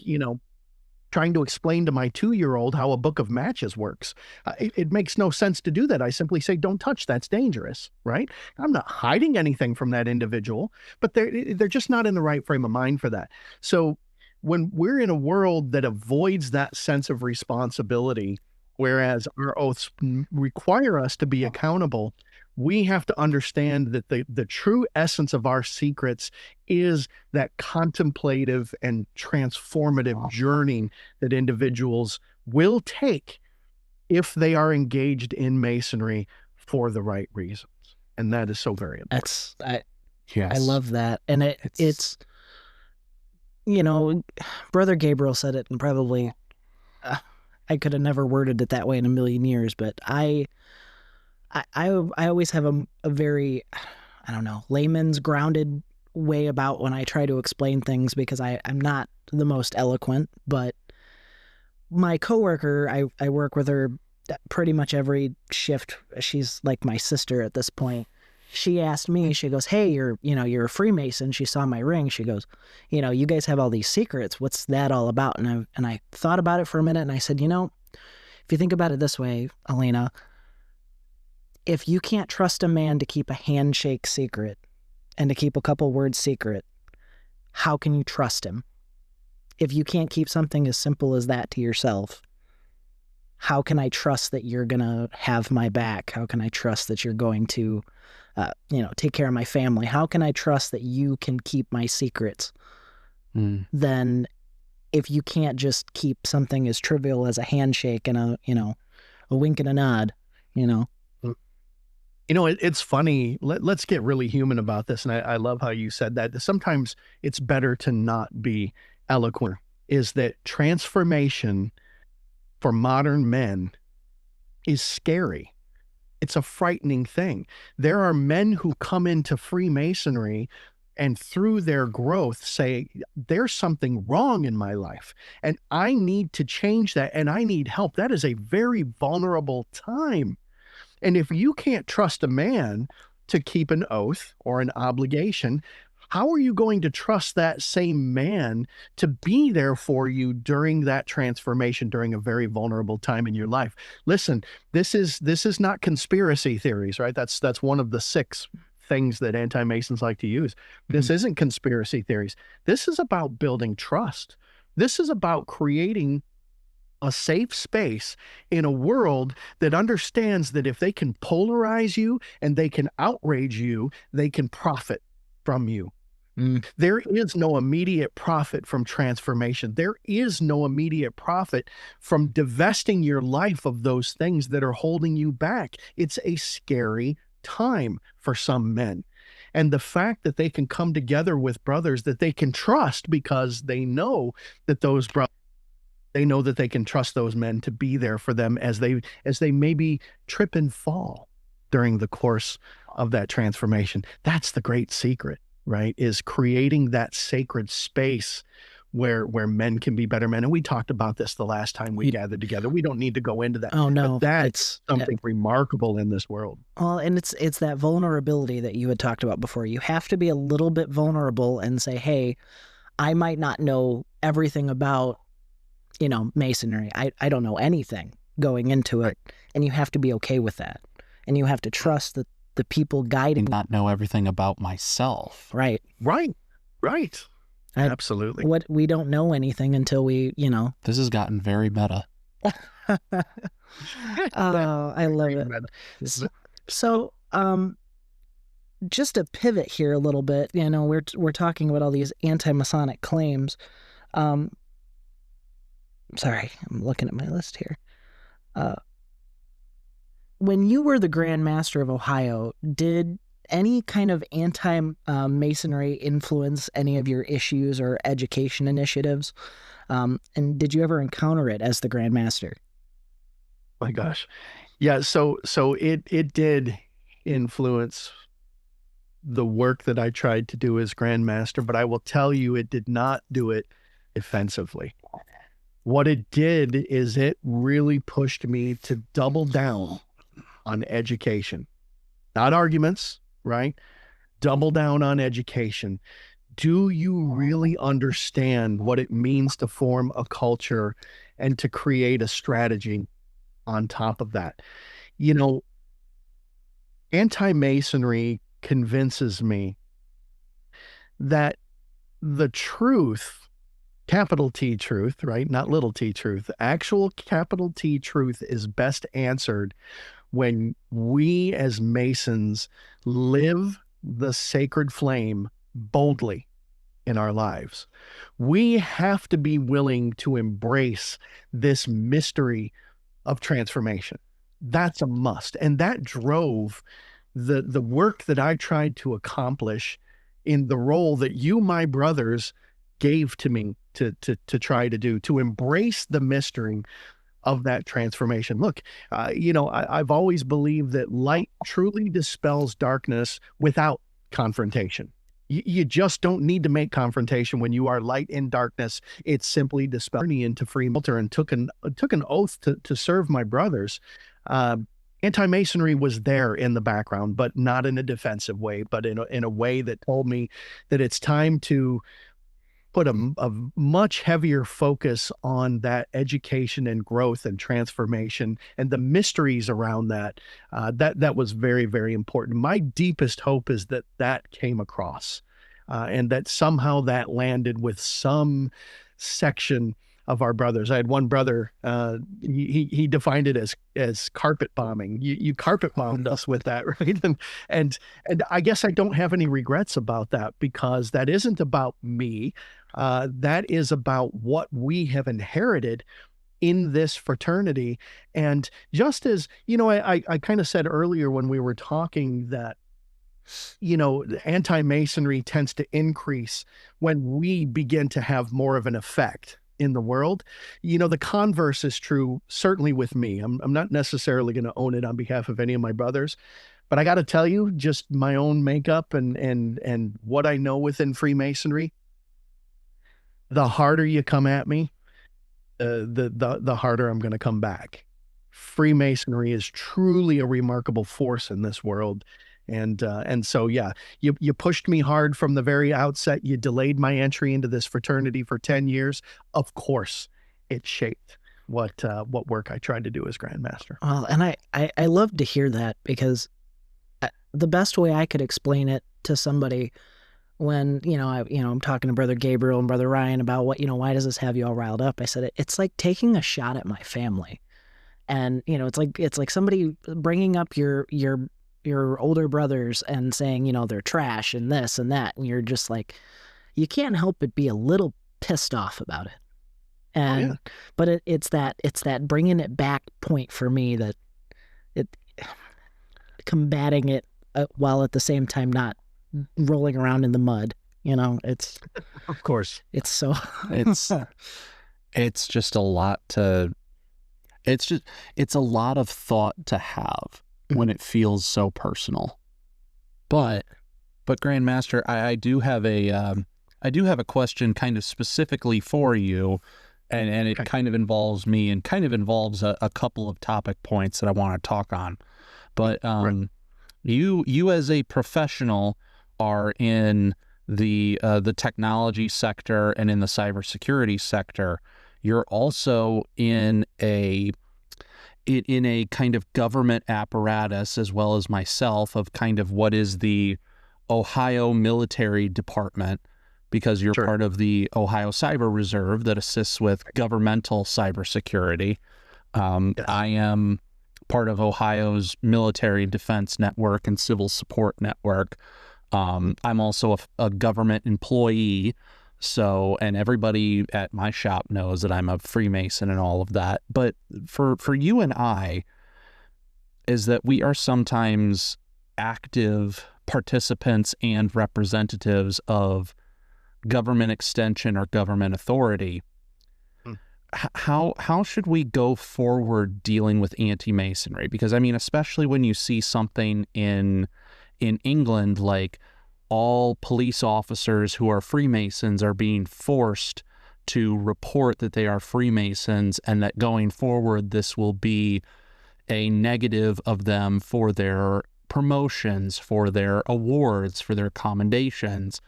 trying to explain to my 2-year-old how a book of matches works. It makes no sense to do that. I simply say, don't touch, that's dangerous, right? I'm not hiding anything from that individual, but they're just not in the right frame of mind for that. So when we're in a world that avoids that sense of responsibility, whereas our oaths require us to be accountable, we have to understand that the true essence of our secrets is that contemplative and transformative journey that individuals will take if they are engaged in Masonry for the right reasons. And that is so very important. I love that. And it's Brother Gabriel said it, and probably I could have never worded it that way in a million years, but I always have a very, layman's grounded way about when I try to explain things, because I'm not the most eloquent. But my coworker, I work with her pretty much every shift. She's like my sister at this point. she asked me, she goes, hey, you're a Freemason. She saw my ring. She goes, you guys have all these secrets. What's that all about? And I thought about it for a minute, and I said, if you think about it this way, Alina, if you can't trust a man to keep a handshake secret and to keep a couple words secret, how can you trust him? If you can't keep something as simple as that to yourself, how can I trust that you're going to have my back? How can I trust that you're going to, take care of my family? How can I trust that you can keep my secrets? Then if you can't just keep something as trivial as a handshake and a wink and a nod, It's funny. Let's get really human about this. And I love how you said that. Sometimes it's better to not be eloquent. Is that transformation for modern men is scary. It's a frightening thing. There are men who come into Freemasonry and through their growth say, there's something wrong in my life and I need to change that and I need help. That is a very vulnerable time. And if you can't trust a man to keep an oath or an obligation, how are you going to trust that same man to be there for you during that transformation, during a very vulnerable time in your life? Listen, this is not conspiracy theories, right? That's one of the 6 things that anti-Masons like to use. This isn't conspiracy theories. This is about building trust. This is about creating a safe space in a world that understands that if they can polarize you and they can outrage you, they can profit from you. There is no immediate profit from transformation. There is no immediate profit from divesting your life of those things that are holding you back. It's a scary time for some men. And the fact that they can come together with brothers that they can trust because they know that those brothers, they know that they can trust those men to be there for them as they maybe trip and fall during the course of that transformation. That's the great secret, right? Is creating that sacred space where men can be better men. And we talked about this the last time we gathered together. We don't need to go into that. Oh no, but that's something remarkable in this world. Well, and it's that vulnerability that you had talked about before. You have to be a little bit vulnerable and say, hey, I might not know everything about, Masonry. I don't know anything going into it. And you have to be okay with that. And you have to trust that the people guiding not know everything about myself. Right. Absolutely. What we don't know anything until we, This has gotten very meta. I love it. So, just to pivot here a little bit, we're talking about all these anti-Masonic claims. Sorry, I'm looking at my list here. When you were the Grand Master of Ohio, did any kind of anti-Masonry influence any of your issues or education initiatives? And did you ever encounter it as the Grand Master? My gosh. Yeah, so it did influence the work that I tried to do as Grand Master, but I will tell you it did not do it offensively. What it did is it really pushed me to double down on education, not arguments, right? Double down on education. Do you really understand what it means to form a culture and to create a strategy on top of that? Anti-Masonry convinces me that the truth, capital T truth, right? Not little t truth, actual capital T truth is best answered when we as Masons live the sacred flame boldly in our lives. We have to be willing to embrace this mystery of transformation. That's a must. And that drove the work that I tried to accomplish in the role that you, my brothers, gave to me to try to do, to embrace the mystery of that transformation. Look, I've always believed that light truly dispels darkness without confrontation. You just don't need to make confrontation when you are light in darkness. It simply dispels me into free filter and took an oath to serve my brothers. anti-Masonry was there in the background, but not in a defensive way, but in a way that told me that it's time to put a much heavier focus on that education and growth and transformation and the mysteries around that. That was very, very important. My deepest hope is that that came across, and that somehow that landed with some section of our brothers. I had one brother, he defined it as carpet bombing. You carpet bombed us with that, right? And I guess I don't have any regrets about that, because that isn't about me. That is about what we have inherited in this fraternity. And just as, I kind of said earlier when we were talking that, anti-Masonry tends to increase when we begin to have more of an effect in the world. The converse is true, certainly with me. I'm not necessarily going to own it on behalf of any of my brothers, but I got to tell you, just my own makeup and what I know within Freemasonry, the harder you come at me, the harder I'm going to come back. Freemasonry is truly a remarkable force in this world. And so, yeah, you pushed me hard from the very outset. You delayed my entry into this fraternity for 10 years. Of course, it shaped what work I tried to do as Grand Master. Well, and I love to hear that, because the best way I could explain it to somebody when, I'm talking to Brother Gabriel and Brother Ryan about why does this have you all riled up? I said, it's like taking a shot at my family. And, it's like somebody bringing up your older brothers and saying, they're trash and this and that. And you're just like, you can't help but be a little pissed off about it. And, but it's that bringing it back point for me, that combating it while at the same time not rolling around in the mud, it's, of course, it's so, it's just a lot it's a lot of thought to have when it feels so personal. But Grandmaster, I do have a question kind of specifically for you, and it kind of involves me and kind of involves a couple of topic points that I want to talk on. But you as a professional are in the technology sector and in the cybersecurity sector. You're also in a kind of government apparatus, as well as myself, of kind of what is the Ohio Military Department, because you're part of the Ohio Cyber Reserve that assists with governmental cybersecurity. I am part of Ohio's Military Defense Network and Civil Support Network. I'm also a government employee. So, and everybody at my shop knows that I'm a Freemason and all of that. But for you and I, is that we are sometimes active participants and representatives of government extension or government authority. How should we go forward dealing with anti-Masonry? Because, I mean, especially when you see something in England, like all police officers who are Freemasons are being forced to report that they are Freemasons, and that going forward this will be a negative of them for their promotions, for their awards, for their commendations.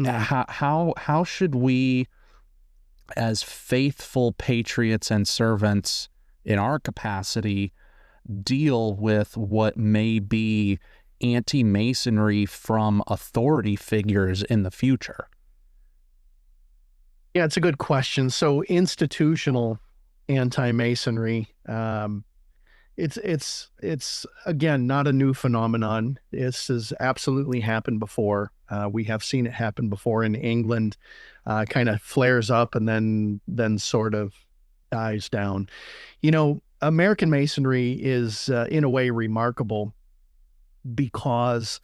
How should we, as faithful patriots and servants in our capacity, deal with what may be anti-Masonry from authority figures in the future? Yeah, it's a good question. So institutional anti-Masonry, it's again, not a new phenomenon. This has absolutely happened before. We have seen it happen before in England, kind of flares up and then sort of dies down. American Masonry is in a way remarkable, because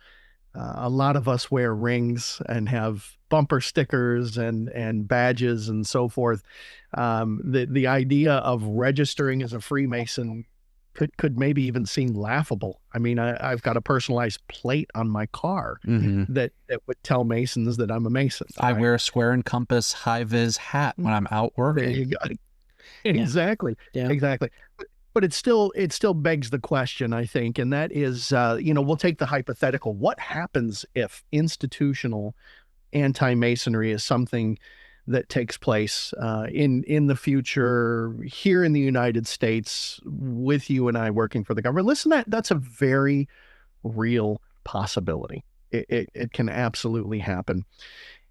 a lot of us wear rings and have bumper stickers and badges and so forth. The idea of registering as a Freemason could maybe even seem laughable. I mean, I've got a personalized plate on my car that would tell Masons that I'm a Mason. I wear a square and compass high-vis hat when I'm out working. There you go. Exactly. Yeah. Exactly. But it still begs the question, I think, and that is, we'll take the hypothetical. What happens if institutional anti-Masonry is something that takes place in the future here in the United States with you and I working for the government? Listen, that's a very real possibility. It can absolutely happen.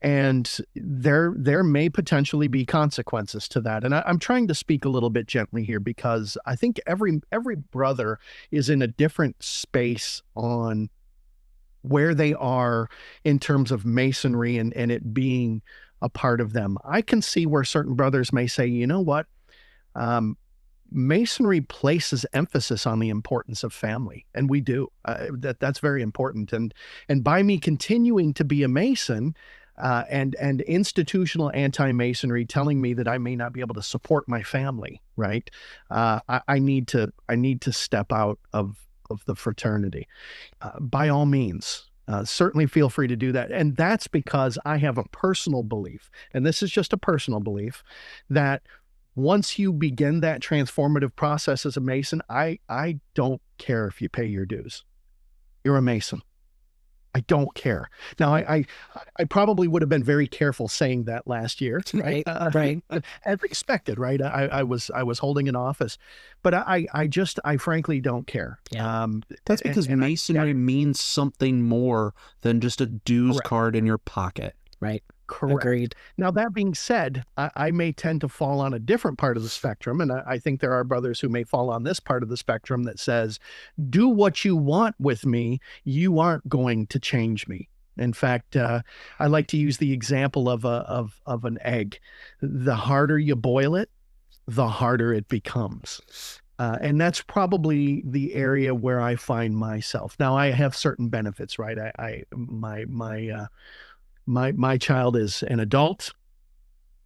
And there may potentially be consequences to that. And I'm trying to speak a little bit gently here because I think every brother is in a different space on where they are in terms of Masonry and it being a part of them. I can see where certain brothers may say, you know what? Masonry places emphasis on the importance of family, and we do. That's very important. And by me continuing to be a Mason, and institutional anti-Masonry telling me that I may not be able to support my family, right? I need to step out of the fraternity. By all means, certainly feel free to do that. And that's because I have a personal belief, and this is just a personal belief, that once you begin that transformative process as a Mason, I don't care if you pay your dues. You're a Mason. I don't care. Now, I probably would have been very careful saying that last year, right? Right. As expected, right? I was holding an office, but I frankly don't care. Yeah. That's because Masonry means something more than just a dues card in your pocket. Right. Correct. Agreed. Now, that being said, I may tend to fall on a different part of the spectrum, and I think there are brothers who may fall on this part of the spectrum that says, do what you want with me. You aren't going to change me. In fact, I like to use the example of an egg. The harder you boil it, the harder it becomes. And that's probably the area where I find myself. Now, I have certain benefits, right? My child is an adult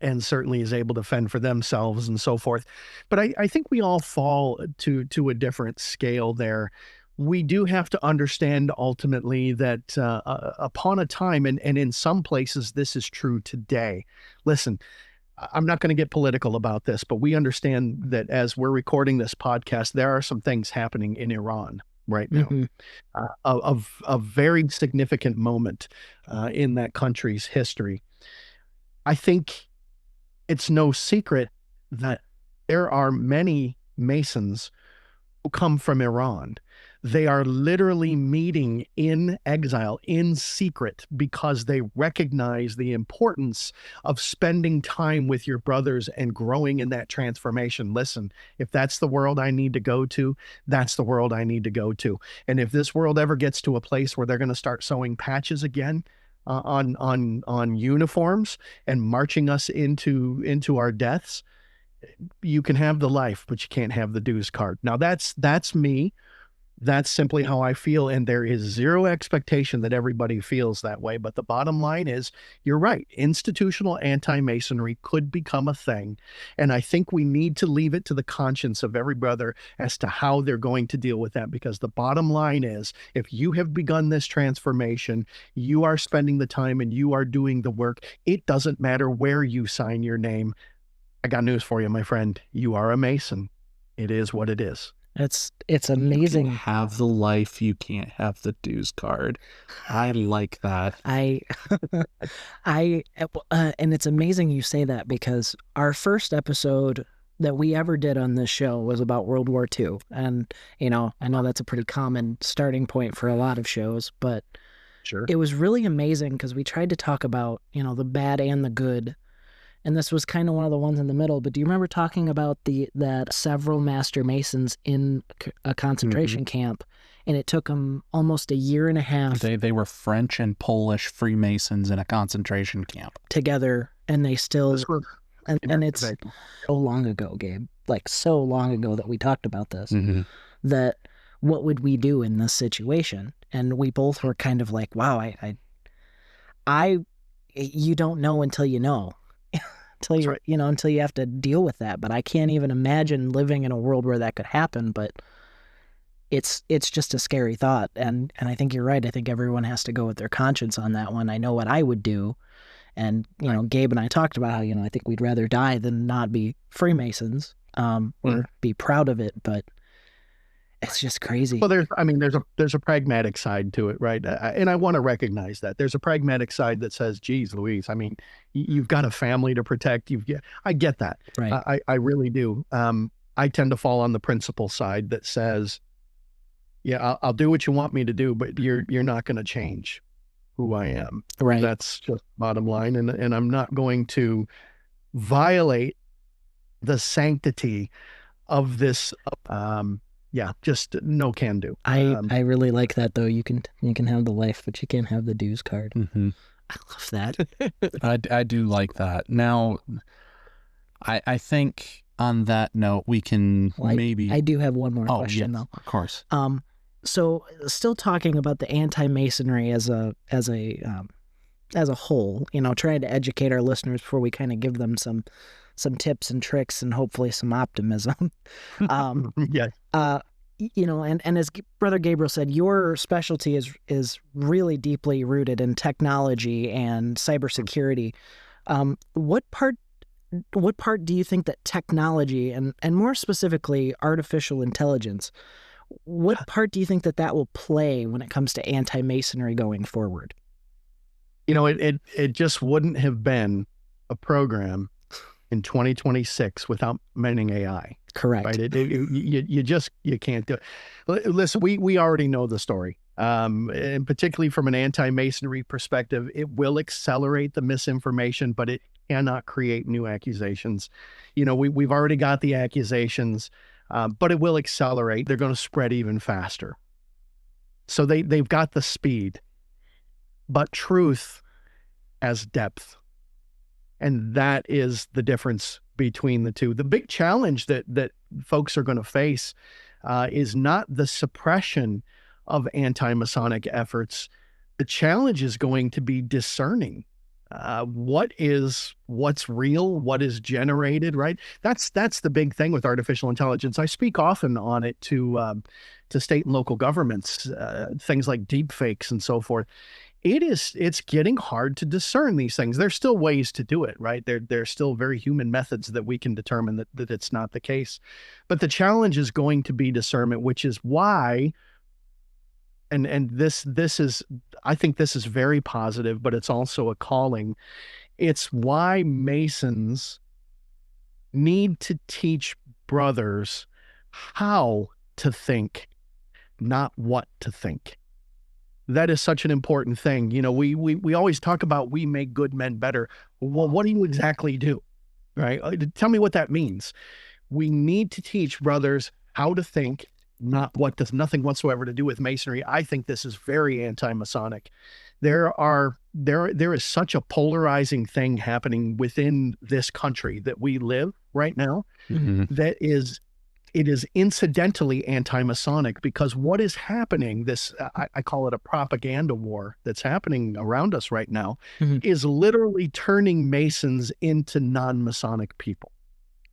and certainly is able to fend for themselves and so forth. But I think we all fall to a different scale there. We do have to understand ultimately that upon a time, and in some places this is true today. Listen, I'm not going to get political about this, but we understand that as we're recording this podcast, there are some things happening in Iran right now, of a very significant moment in that country's history. I think it's no secret that there are many Masons who come from Iran. They are literally meeting in exile, in secret, because they recognize the importance of spending time with your brothers and growing in that transformation. Listen, if that's the world I need to go to, that's the world I need to go to. And if this world ever gets to a place where they're going to start sewing patches again on uniforms and marching us into our deaths, you can have the life, but you can't have the dues card. Now that's me. That's simply how I feel, and there is zero expectation that everybody feels that way. But the bottom line is, you're right. Institutional anti-Masonry could become a thing, and I think we need to leave it to the conscience of every brother as to how they're going to deal with that, because the bottom line is, if you have begun this transformation, you are spending the time and you are doing the work. It doesn't matter where you sign your name. I got news for you, my friend. You are a Mason. It is what it is. It's amazing. You can have the life, you can't have the dues card. I like that. And it's amazing you say that, because our first episode that we ever did on this show was about World War II. And, I know that's a pretty common starting point for a lot of shows, but sure, it was really amazing because we tried to talk about, the bad and the good. And this was kind of one of the ones in the middle. But do you remember talking about that several Master Masons in a concentration camp, and it took them almost a year and a half. They were French and Polish Freemasons in a concentration camp together, and they still and it's so long ago, Gabe, like so long ago that we talked about this. That what would we do in this situation? And we both were kind of like, wow, you don't know until you know. Until you, until you have to deal with that. But I can't even imagine living in a world where that could happen. But it's just a scary thought. And I think you're right. I think everyone has to go with their conscience on that one. I know what I would do. And, Gabe and I talked about how, I think we'd rather die than not be Freemasons. or be proud of it, but it's just crazy. Well, there's a pragmatic side to it, right? And I want to recognize that there's a pragmatic side that says, geez, Louise, I mean, you've got a family to protect. I get that. Right. I really do. I tend to fall on the principle side that says, yeah, I'll do what you want me to do, but you're not going to change who I am. Right. That's just bottom line. And I'm not going to violate the sanctity of this, just no can do. I really like that though. You can have the life, but you can't have the dues card. Mm-hmm. I love that. I do like that. Now, I think on that note, we can maybe. I do have one more question though. Of course. So still talking about the anti-Masonry as a whole, trying to educate our listeners before we kind of give them some tips and tricks and hopefully some optimism. Yeah. And as Brother Gabriel said, your specialty is really deeply rooted in technology and cybersecurity. What part do you think that technology and more specifically artificial intelligence, what part do you think that will play when it comes to anti-Masonry going forward? It just wouldn't have been a program in 2026 without mentioning AI. Correct. Right? You can't do it. Listen, we already know the story. And particularly from an anti-Masonry perspective, it will accelerate the misinformation, but it cannot create new accusations. We've already got the accusations, but it will accelerate. They're going to spread even faster. So they've got the speed, but truth has depth. And that is the difference between the two. The big challenge that folks are going to face is not the suppression of anti-Masonic efforts. The challenge is going to be discerning what's real, what is generated, right? That's the big thing with artificial intelligence. I speak often on it to state and local governments, things like deep fakes and so forth. It's getting hard to discern these things. There's still ways to do it, right? There's still very human methods that we can determine that it's not the case. But the challenge is going to be discernment, which is why, and this is, I think this is very positive, but it's also a calling. It's why Masons need to teach brothers how to think, not what to think. That is such an important thing. We always talk about we make good men better. Well, what do you exactly do? Right? Tell me what that means. We need to teach brothers how to think, not what does nothing whatsoever to do with Masonry. I think this is very anti-Masonic. There is such a polarizing thing happening within this country that we live right now that it is incidentally anti-Masonic, because what is happening, I call it a propaganda war that's happening around us right now, is literally turning Masons into non-Masonic people.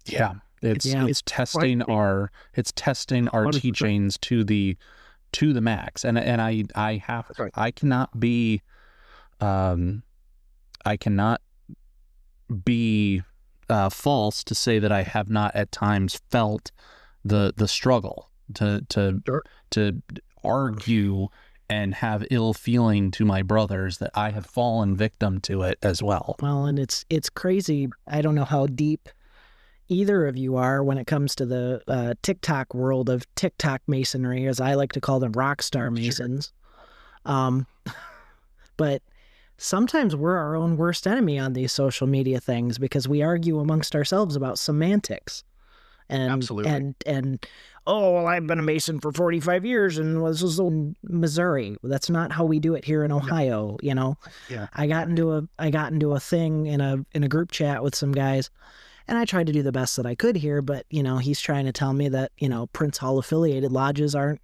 Yeah. It's testing our teachings to the max. And I cannot be false to say that I have not at times felt the struggle to argue and have ill feeling to my brothers, that I have fallen victim to it as well. Well, and it's crazy. I don't know how deep either of you are when it comes to the TikTok world of TikTok Masonry, as I like to call them, rock star Masons. But sometimes we're our own worst enemy on these social media things, because we argue amongst ourselves about semantics. And absolutely. And well, I've been a Mason for 45 years and this was in Missouri. That's not how we do it here in Ohio. Yeah. I got into a thing in a group chat with some guys, and I tried to do the best that I could here, but he's trying to tell me that Prince Hall affiliated lodges aren't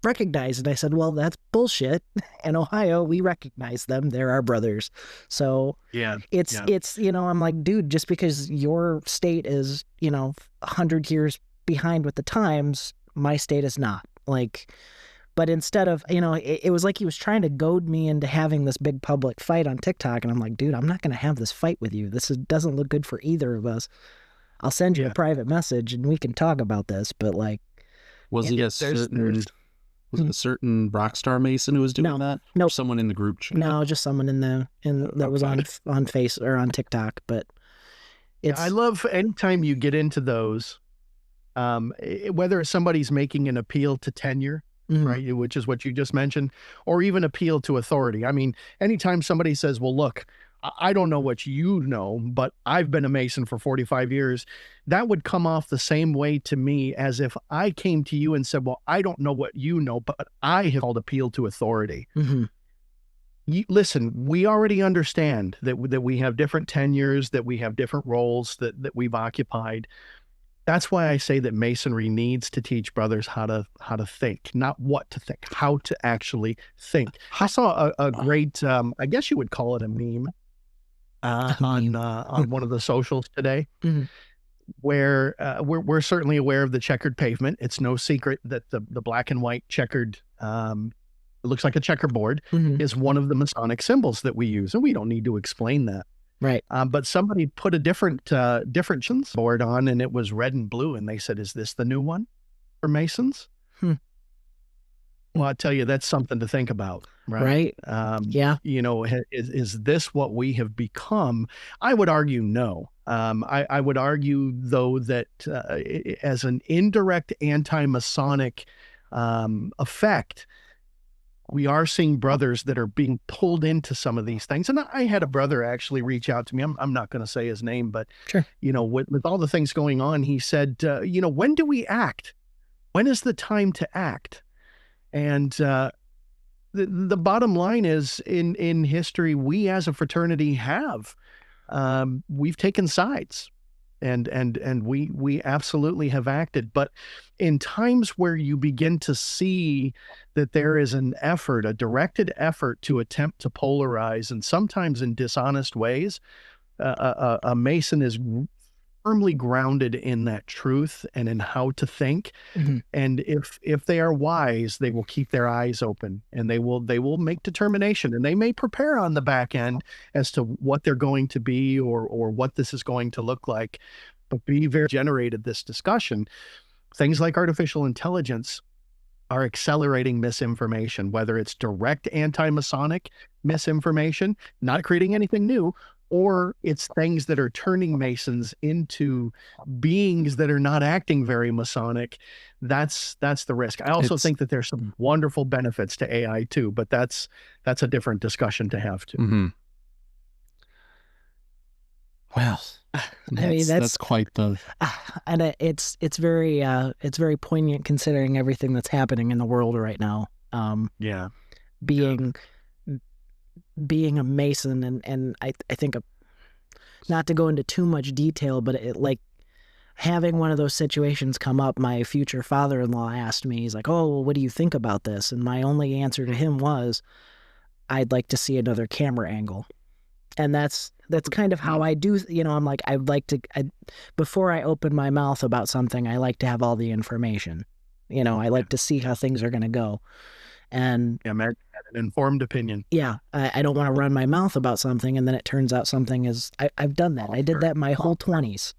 recognized. And I said, well, that's bullshit. In Ohio, we recognize them. They're our brothers. So it's I'm like, dude, just because your state is 100 years behind with the times, my state is not. But instead of, it was like he was trying to goad me into having this big public fight on TikTok. And I'm like, dude, I'm not going to have this fight with you. This doesn't look good for either of us. I'll send you a private message and we can talk about this. But like, was it a certain rock star Mason who was doing that? No, or someone in the group chat? No, just someone that was on Face or on TikTok. But I love anytime you get into those, whether somebody's making an appeal to tenure, right, which is what you just mentioned, or even appeal to authority. I mean, anytime somebody says, well, look, I don't know what you know, but I've been a Mason for 45 years. That would come off the same way to me as if I came to you and said, well, I don't know what you know, but I have called appeal to authority. Listen, we already understand that we have different tenures, that we have different roles that we've occupied. That's why I say that Masonry needs to teach brothers how to think, not what to think, how to actually think. I saw a great, I guess you would call it a meme, on one of the socials today, where we're certainly aware of the checkered pavement. It's no secret that the black and white checkered, it looks like a checkerboard, is one of the Masonic symbols that we use, and we don't need to explain that. Right. But somebody put a different board on, and it was red and blue, and they said, "Is this the new one for Masons?" Well, I tell you, that's something to think about, right? Yeah. You know, is this what we have become? I would argue no. I would argue, though, that as an indirect anti-Masonic effect, we are seeing brothers that are being pulled into some of these things. And I had a brother actually reach out to me. I'm not going to say his name, but, sure, you know, with all the things going on, he said, you know, when do we act? When is the time to act? And the bottom line is, in history, we as a fraternity have, we've taken sides, and we absolutely have acted. But in times where you begin to see that there is an effort, a directed effort to attempt to polarize, and sometimes in dishonest ways, a Mason is firmly grounded in that truth and in how to think. And if they are wise, they will keep their eyes open, and they will make determination, and they may prepare on the back end as to what they're going to be, or what this is going to look like. But be very generated this discussion. Things like artificial intelligence are accelerating misinformation, whether it's direct anti-Masonic misinformation, not creating anything new, or it's things that are turning Masons into beings that are not acting very Masonic. That's the risk. I also think that there's some wonderful benefits to AI too, but that's a different discussion to have too. Well, I mean, that's quite the, and it's very poignant considering everything that's happening in the world right now. Being a Mason, and I think, not to go into too much detail, but it, like, having one of those situations come up, my future father-in-law asked me, he's like, "Oh, well, what do you think about this?" And my only answer to him was, "I'd like to see another camera angle." And that's kind of how I do, you know, I'm like, before I open my mouth about something, I like to have all the information. You know, I like to see how things are going to go. And an informed opinion. Yeah. I don't want to run my mouth about something, and then it turns out something is, I've done that. I did that my whole 20s.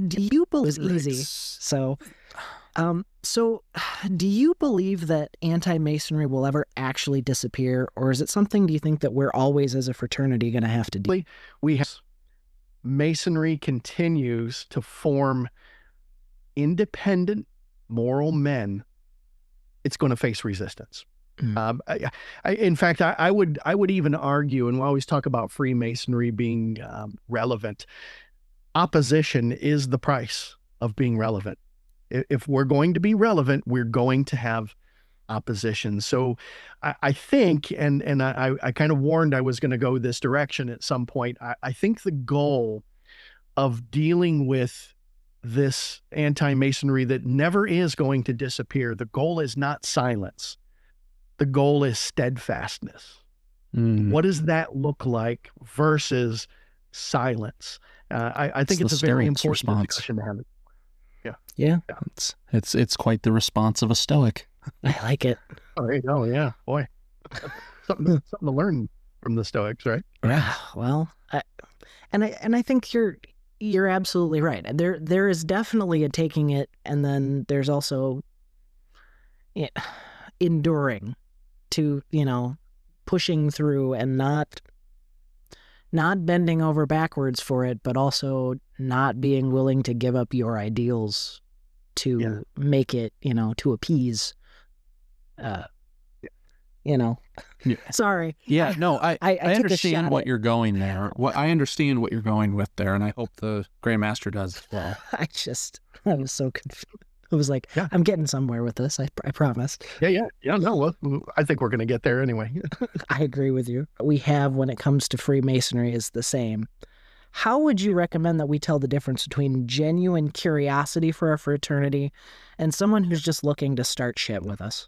Do you believe it's easy? So do you believe that anti-Masonry will ever actually disappear, or is it something, do you think, that we're always as a fraternity going to have to do? Masonry continues to form independent, moral men. It's going to face resistance. In fact, I would even argue, and we always talk about Freemasonry being relevant. Opposition is the price of being relevant. If we're going to be relevant, we're going to have opposition. So I think, and I kind of warned I was going to go this direction at some point. I think the goal of dealing with this anti-Masonry that never is going to disappear, the goal is not silence. The goal is steadfastness. What does that look like versus silence? I think it's a very important discussion to have. Yeah. It's quite the response of a Stoic. I like it. Oh yeah, boy, something to learn from the Stoics, right? Yeah. Well, I think You're absolutely right. There is definitely a taking it, and then there's also enduring to, pushing through and not bending over backwards for it, but also not being willing to give up your ideals to make it, to appease, Sorry. Yeah, no, I understand what you're going there. I understand what you're going with there, and I hope the Grandmaster does as well. I was so confused. I was like, I'm getting somewhere with this. I promise. Yeah. No, well, I think we're going to get there anyway. I agree with you. We have, when it comes to Freemasonry, is the same. How would you recommend that we tell the difference between genuine curiosity for a fraternity and someone who's just looking to start shit with us?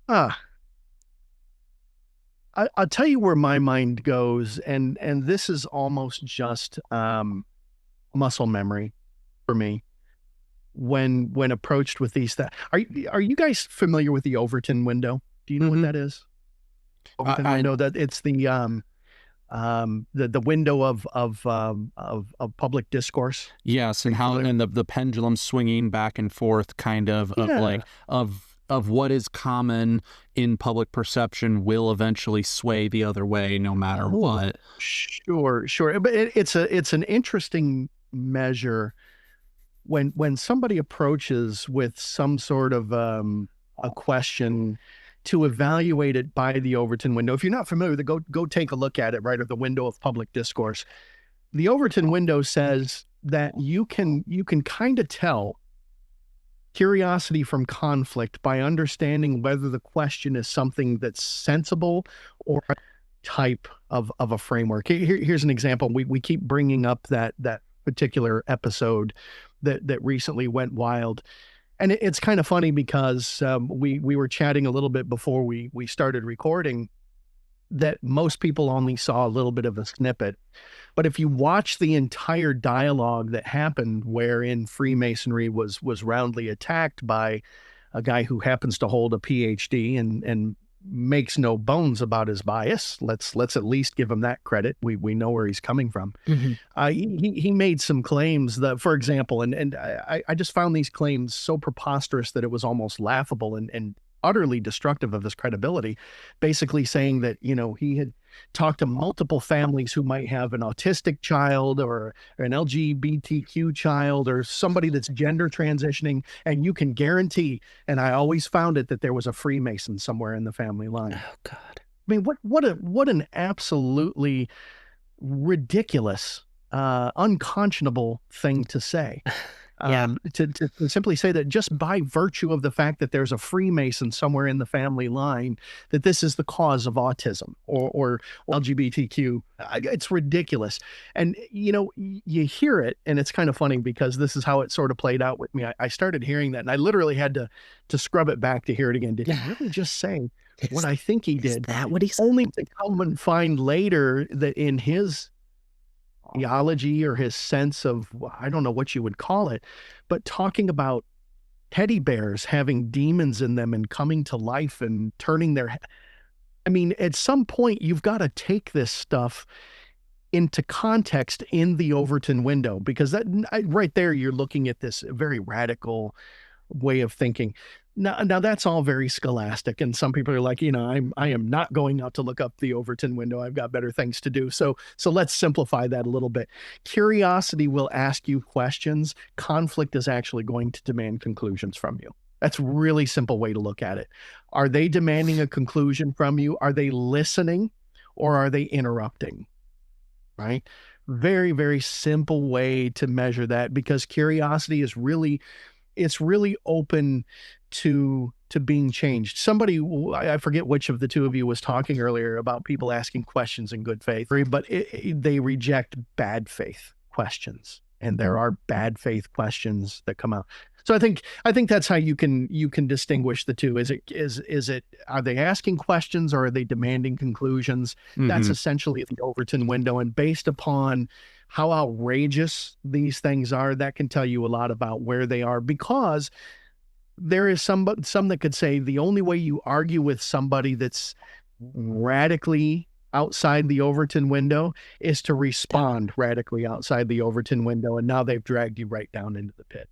I'll tell you where my mind goes, and this is almost just muscle memory for me when approached with these. Are you guys familiar with the Overton window? Do you know what that is? I know that it's the window of public discourse. Yes, and how and the pendulum swinging back and forth, kind of of what is common in public perception will eventually sway the other way, no matter what. Sure. But it's an interesting measure when somebody approaches with some sort of a question to evaluate it by the Overton window. If you're not familiar with it, go take a look at it, right, or the window of public discourse. The Overton window says that you can kind of tell curiosity from conflict by understanding whether the question is something that's sensible or a type of a framework. Here's an example. We keep bringing up that particular episode that recently went wild. And it's kind of funny because we were chatting a little bit before we started recording that most people only saw a little bit of a snippet. But if you watch the entire dialogue that happened wherein Freemasonry was roundly attacked by a guy who happens to hold a PhD and makes no bones about his bias. Let's at least give him that credit. We know where he's coming from. Mm-hmm. He made some claims that, for example, and I just found these claims so preposterous that it was almost laughable and utterly destructive of his credibility, basically saying that, he had talked to multiple families who might have an autistic child or an LGBTQ child or somebody that's gender transitioning, and you can guarantee, and I always found it, that there was a Freemason somewhere in the family line. Oh God. I mean, what an absolutely ridiculous, unconscionable thing to say. To simply say that just by virtue of the fact that there's a Freemason somewhere in the family line, that this is the cause of autism or LGBTQ. It's ridiculous. And, you hear it, and it's kind of funny because this is how it sort of played out with me. I started hearing that, and I literally had to scrub it back to hear it again. Did he really just say what I think he did? Is that what he said? Only to come and find later that in his theology or his sense of, I don't know what you would call it, but talking about teddy bears having demons in them and coming to life and turning their I mean, at some point you've got to take this stuff into context in the Overton window, because that right there, you're looking at this very radical way of thinking. Now that's all very scholastic, and some people are like, I am not going out to look up the Overton window. I've got better things to do. So let's simplify that a little bit. Curiosity will ask you questions. Conflict is actually going to demand conclusions from you. That's a really simple way to look at it. Are they demanding a conclusion from you? Are they listening, or are they interrupting? Right? Very, very simple way to measure that, because curiosity is really open to being changed. Somebody, I forget which of the two of you was talking earlier about people asking questions in good faith, but they reject bad faith questions, and there are bad faith questions that come out. So I think that's how you can distinguish the two. Is it are they asking questions, or are they demanding conclusions? Mm-hmm. That's essentially the Overton window, and based upon how outrageous these things are, that can tell you a lot about where they are, because there is some that could say the only way you argue with somebody that's radically outside the Overton window is to respond radically outside the Overton window, and now they've dragged you right down into the pit.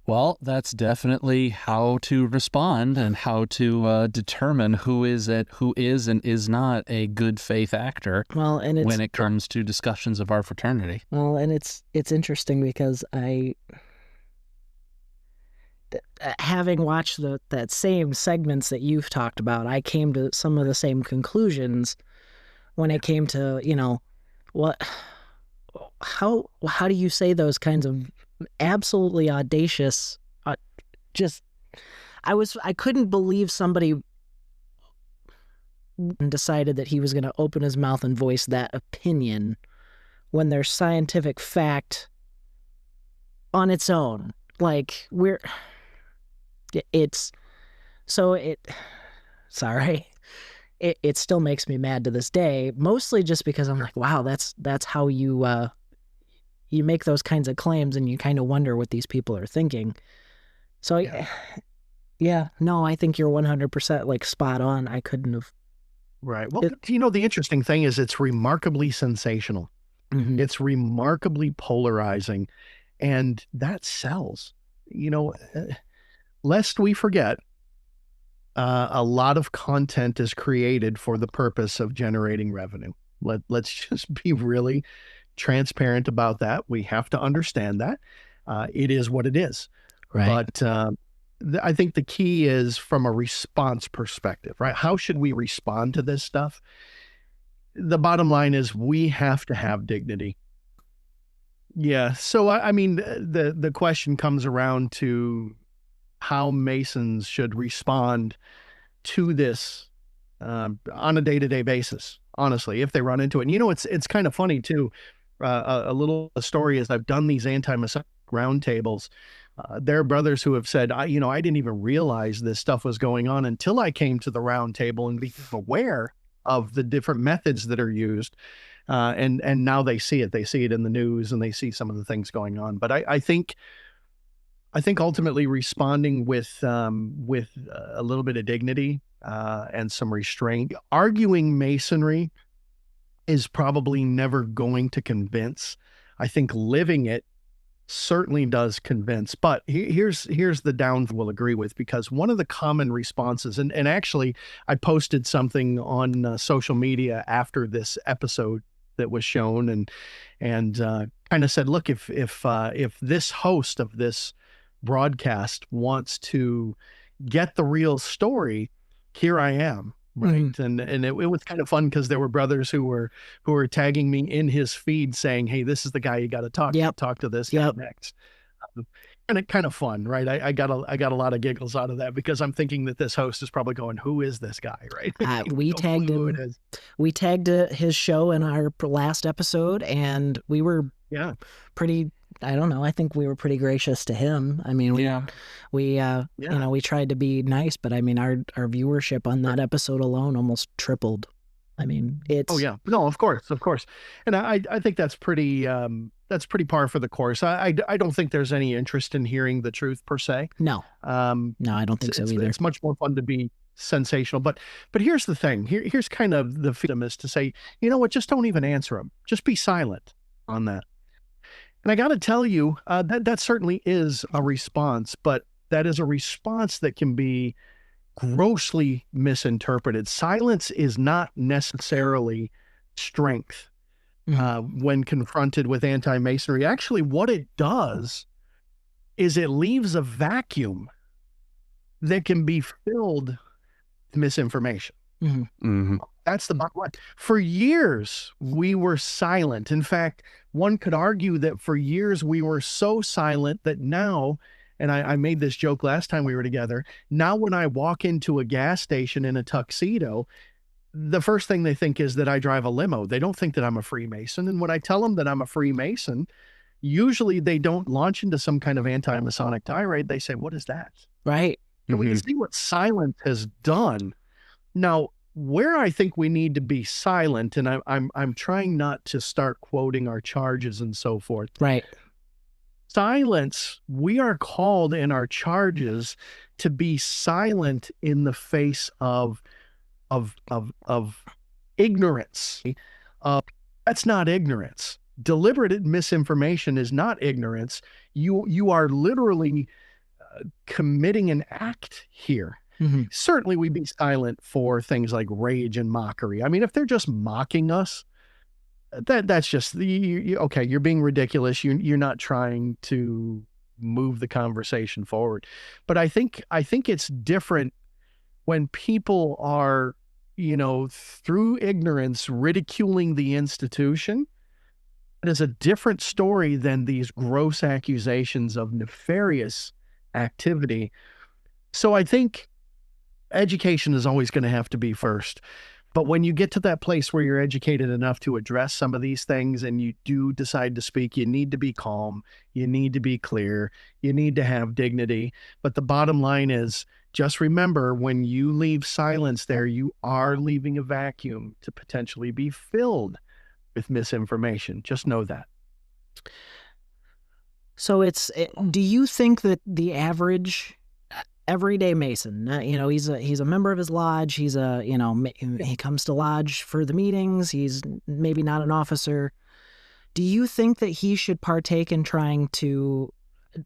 Well, that's definitely how to respond and how to determine who is and is not a good faith actor. Well, and when it comes to discussions of our fraternity. Well, and it's interesting because having watched that same segments that you've talked about, I came to some of the same conclusions when it came to, how do you say those kinds of absolutely audacious, I couldn't believe somebody decided that he was going to open his mouth and voice that opinion when there's scientific fact on its own. Like, it still makes me mad to this day, mostly just because I'm like, wow, that's how you make those kinds of claims, and you kind of wonder what these people are thinking. So no, I think you're 100% like spot on. I couldn't have. Right. Well, the interesting thing is it's remarkably sensational. Mm-hmm. It's remarkably polarizing, and that sells. Lest we forget, a lot of content is created for the purpose of generating revenue. Let's just be really transparent about that. We have to understand that. It is what it is. Right. But I think the key is from a response perspective, right? How should we respond to this stuff? The bottom line is we have to have dignity. Yeah. So, I mean, the question comes around to how Masons should respond to this on a day-to-day basis, honestly, if they run into it. And, it's kind of funny, too. A little story is I've done these anti-Masonic roundtables. There are brothers who have said, I didn't even realize this stuff was going on until I came to the roundtable and became aware of the different methods that are used. And now they see it. They see it in the news, and they see some of the things going on. But I think ultimately responding with a little bit of dignity and some restraint. Arguing Masonry is probably never going to convince. I think living it certainly does convince. But here's the downs we'll agree with, because one of the common responses, and actually I posted something on social media after this episode that was shown, and kind of said, look, if this host of this broadcast wants to get the real story, here I am. Right. Mm-hmm. And it was kind of fun because there were brothers who were tagging me in his feed saying, hey, this is the guy you got to talk to. Talk to this guy next. And it kind of fun, right? I got a lot of giggles out of that, because I'm thinking that this host is probably going, who is this guy, right? We tagged him. We tagged his show in our last episode, and we were pretty, I don't know, I think we were pretty gracious to him. I mean, we tried to be nice, but I mean, our viewership on that episode alone almost tripled. I mean, it's... Oh, yeah. No, of course. And I think that's pretty par for the course. I don't think there's any interest in hearing the truth per se. No. No, I don't think so either. It's much more fun to be sensational. But here's the thing. Here's kind of the freedom is to say, you know what, just don't even answer them. Just be silent on that. And I got to tell you, that certainly is a response, but that is a response that can be grossly misinterpreted. Silence is not necessarily strength when confronted with anti-Masonry. Actually, what it does is it leaves a vacuum that can be filled with misinformation. Mm-hmm. Mm-hmm. That's the bottom line. For years, we were silent. In fact, one could argue that for years we were so silent that now, and I made this joke last time we were together, now when I walk into a gas station in a tuxedo, the first thing they think is that I drive a limo. They don't think that I'm a Freemason. And when I tell them that I'm a Freemason, usually they don't launch into some kind of anti-Masonic tirade. They say, what is that? Right. And we can see what silence has done. Now, where I think we need to be silent, and I'm trying not to start quoting our charges and so forth. Right. silence, we are called in our charges to be silent in the face of ignorance. That's not ignorance. Deliberate misinformation is not ignorance. You are literally committing an act here. Mm-hmm. Certainly we'd be silent for things like rage and mockery. I mean, if they're just mocking us, that's just okay, you're being ridiculous. You're not trying to move the conversation forward. But I think it's different when people are, through ignorance, ridiculing the institution. It is a different story than these gross accusations of nefarious activity. So I think education is always going to have to be first. But when you get to that place where you're educated enough to address some of these things and you do decide to speak, you need to be calm, you need to be clear, you need to have dignity. But the bottom line is, just remember, when you leave silence there, you are leaving a vacuum to potentially be filled with misinformation. Just know that. So do you think that the average everyday Mason, he's a member of his lodge, he comes to lodge for the meetings, he's maybe not an officer. Do you think that he should partake in trying to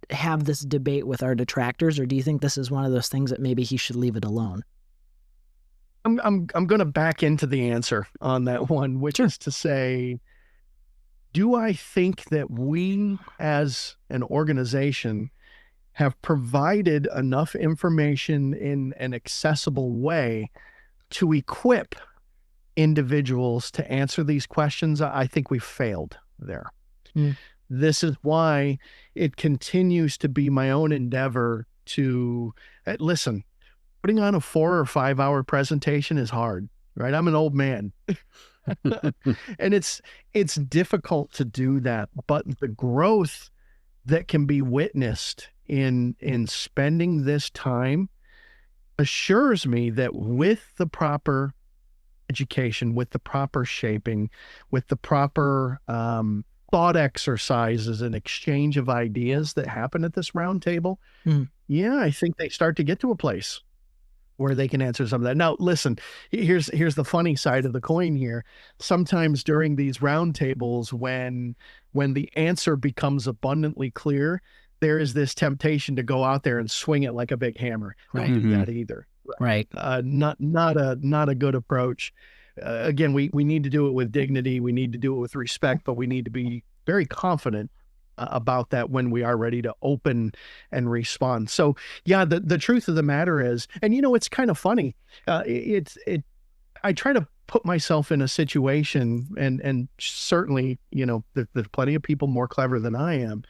have this debate with our detractors, or do you think this is one of those things that maybe he should leave it alone? I'm going to back into the answer on that one, which is to say, do I think that we as an organization have provided enough information in an accessible way to equip individuals to answer these questions? I think we failed there. This is why it continues to be my own endeavor to listen. Putting on a 4 or 5 hour presentation is hard, right? I'm an old man. And it's difficult to do that, but the growth that can be witnessed in spending this time assures me that with the proper education, with the proper shaping, with the proper thought exercises and exchange of ideas that happen at this round table, I think they start to get to a place where they can answer some of that. Now, listen, here's the funny side of the coin here. Sometimes during these round tables, when the answer becomes abundantly clear, there is this temptation to go out there and swing it like a big hammer. Right. Don't do that either. Right. Not a good approach. Again, we need to do it with dignity. We need to do it with respect, but we need to be very confident about that when we are ready to open and respond. So yeah, the truth of the matter is, and it's kind of funny. I try to put myself in a situation, and certainly, there's plenty of people more clever than I am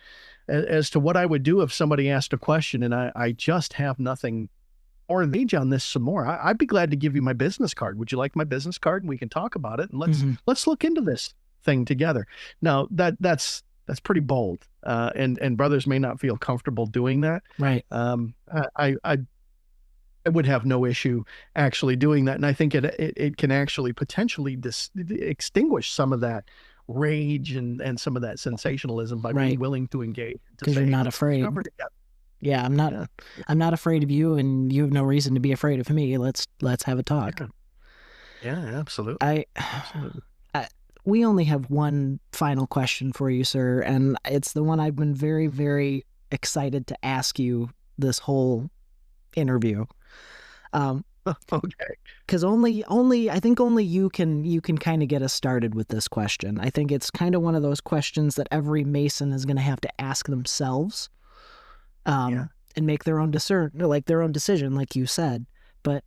as to what I would do if somebody asked a question and I just have nothing or engage on this some more. I'd be glad to give you my business card. Would you like my business card? And we can talk about it, and let's look into this thing together. Now that's pretty bold, and brothers may not feel comfortable doing that. Right. I would have no issue actually doing that, and I think it can actually potentially extinguish some of that rage and some of that sensationalism by being willing to engage. Because you're not afraid. Yeah, I'm not afraid of you, and you have no reason to be afraid of me. Let's have a talk. Yeah, absolutely. We only have one final question for you, sir, and it's the one I've been very, very excited to ask you this whole interview. Okay. Because I think only you can kind of get us started with this question. I think it's kind of one of those questions that every Mason is going to have to ask themselves, and make their own decision, like you said. But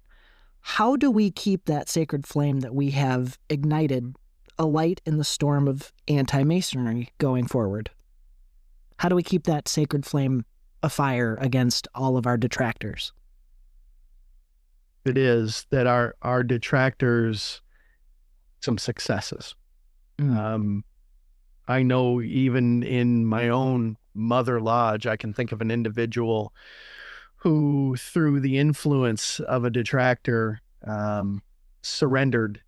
how do we keep that sacred flame that we have ignited alight in the storm of anti-Masonry going forward? How do we keep that sacred flame afire against all of our detractors? It is that our detractors some successes. I know even in my own mother lodge, I can think of an individual who, through the influence of a detractor, surrendered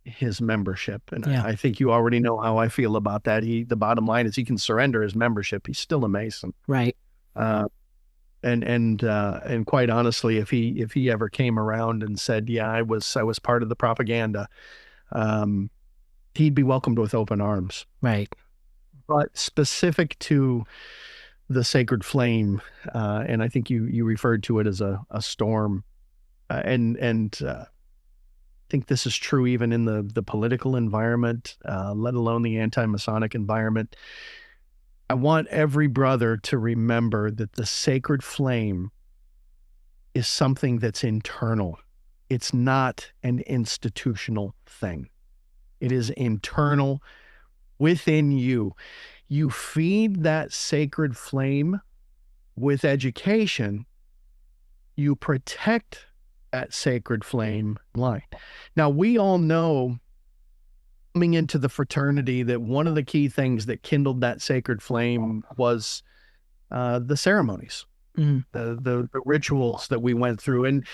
his membership. And Yeah. I think you already know how I feel about that. The bottom line is he can surrender his membership. He's still a Mason. Right. And quite honestly, if he ever came around and said, yeah, I was part of the propaganda, he'd be welcomed with open arms. Right. But specific to the sacred flame, and I think you referred to it as a storm, and I think this is true even in the political environment, let alone the anti-Masonic environment. I want every brother to remember that the sacred flame is something that's internal. It's not an institutional thing. It is internal within you. You feed that sacred flame with education. You protect that sacred flame line. Now, we all know coming into the fraternity that one of the key things that kindled that sacred flame was the ceremonies, the rituals that we went through. And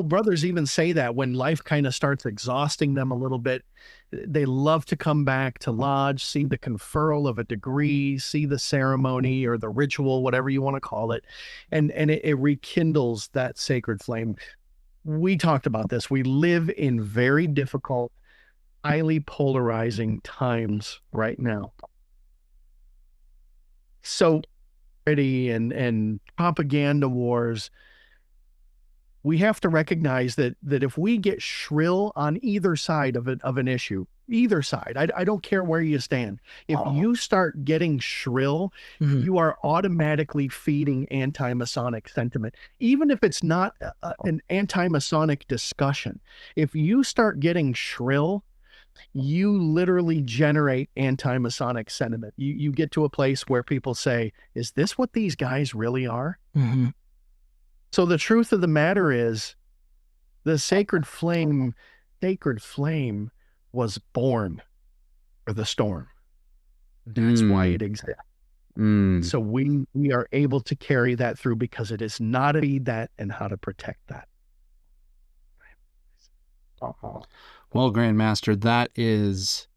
brothers even say that when life kind of starts exhausting them a little bit, they love to come back to lodge, see the conferral of a degree, see the ceremony or the ritual, whatever you want to call it. And it rekindles that sacred flame. We talked about this. We live in very difficult, highly polarizing times right now. So and propaganda wars, we have to recognize that if we get shrill on either side of an issue, either side, I don't care where you stand. If you start getting shrill, you are automatically feeding anti-Masonic sentiment, even if it's not an anti-Masonic discussion. If you start getting shrill, you literally generate anti-Masonic sentiment. You get to a place where people say, is this what these guys really are? So the truth of the matter is the sacred flame was born for the storm. That's why it exists. So we are able to carry that through because it is not to feed that and how to protect that. Well, Grandmaster, that is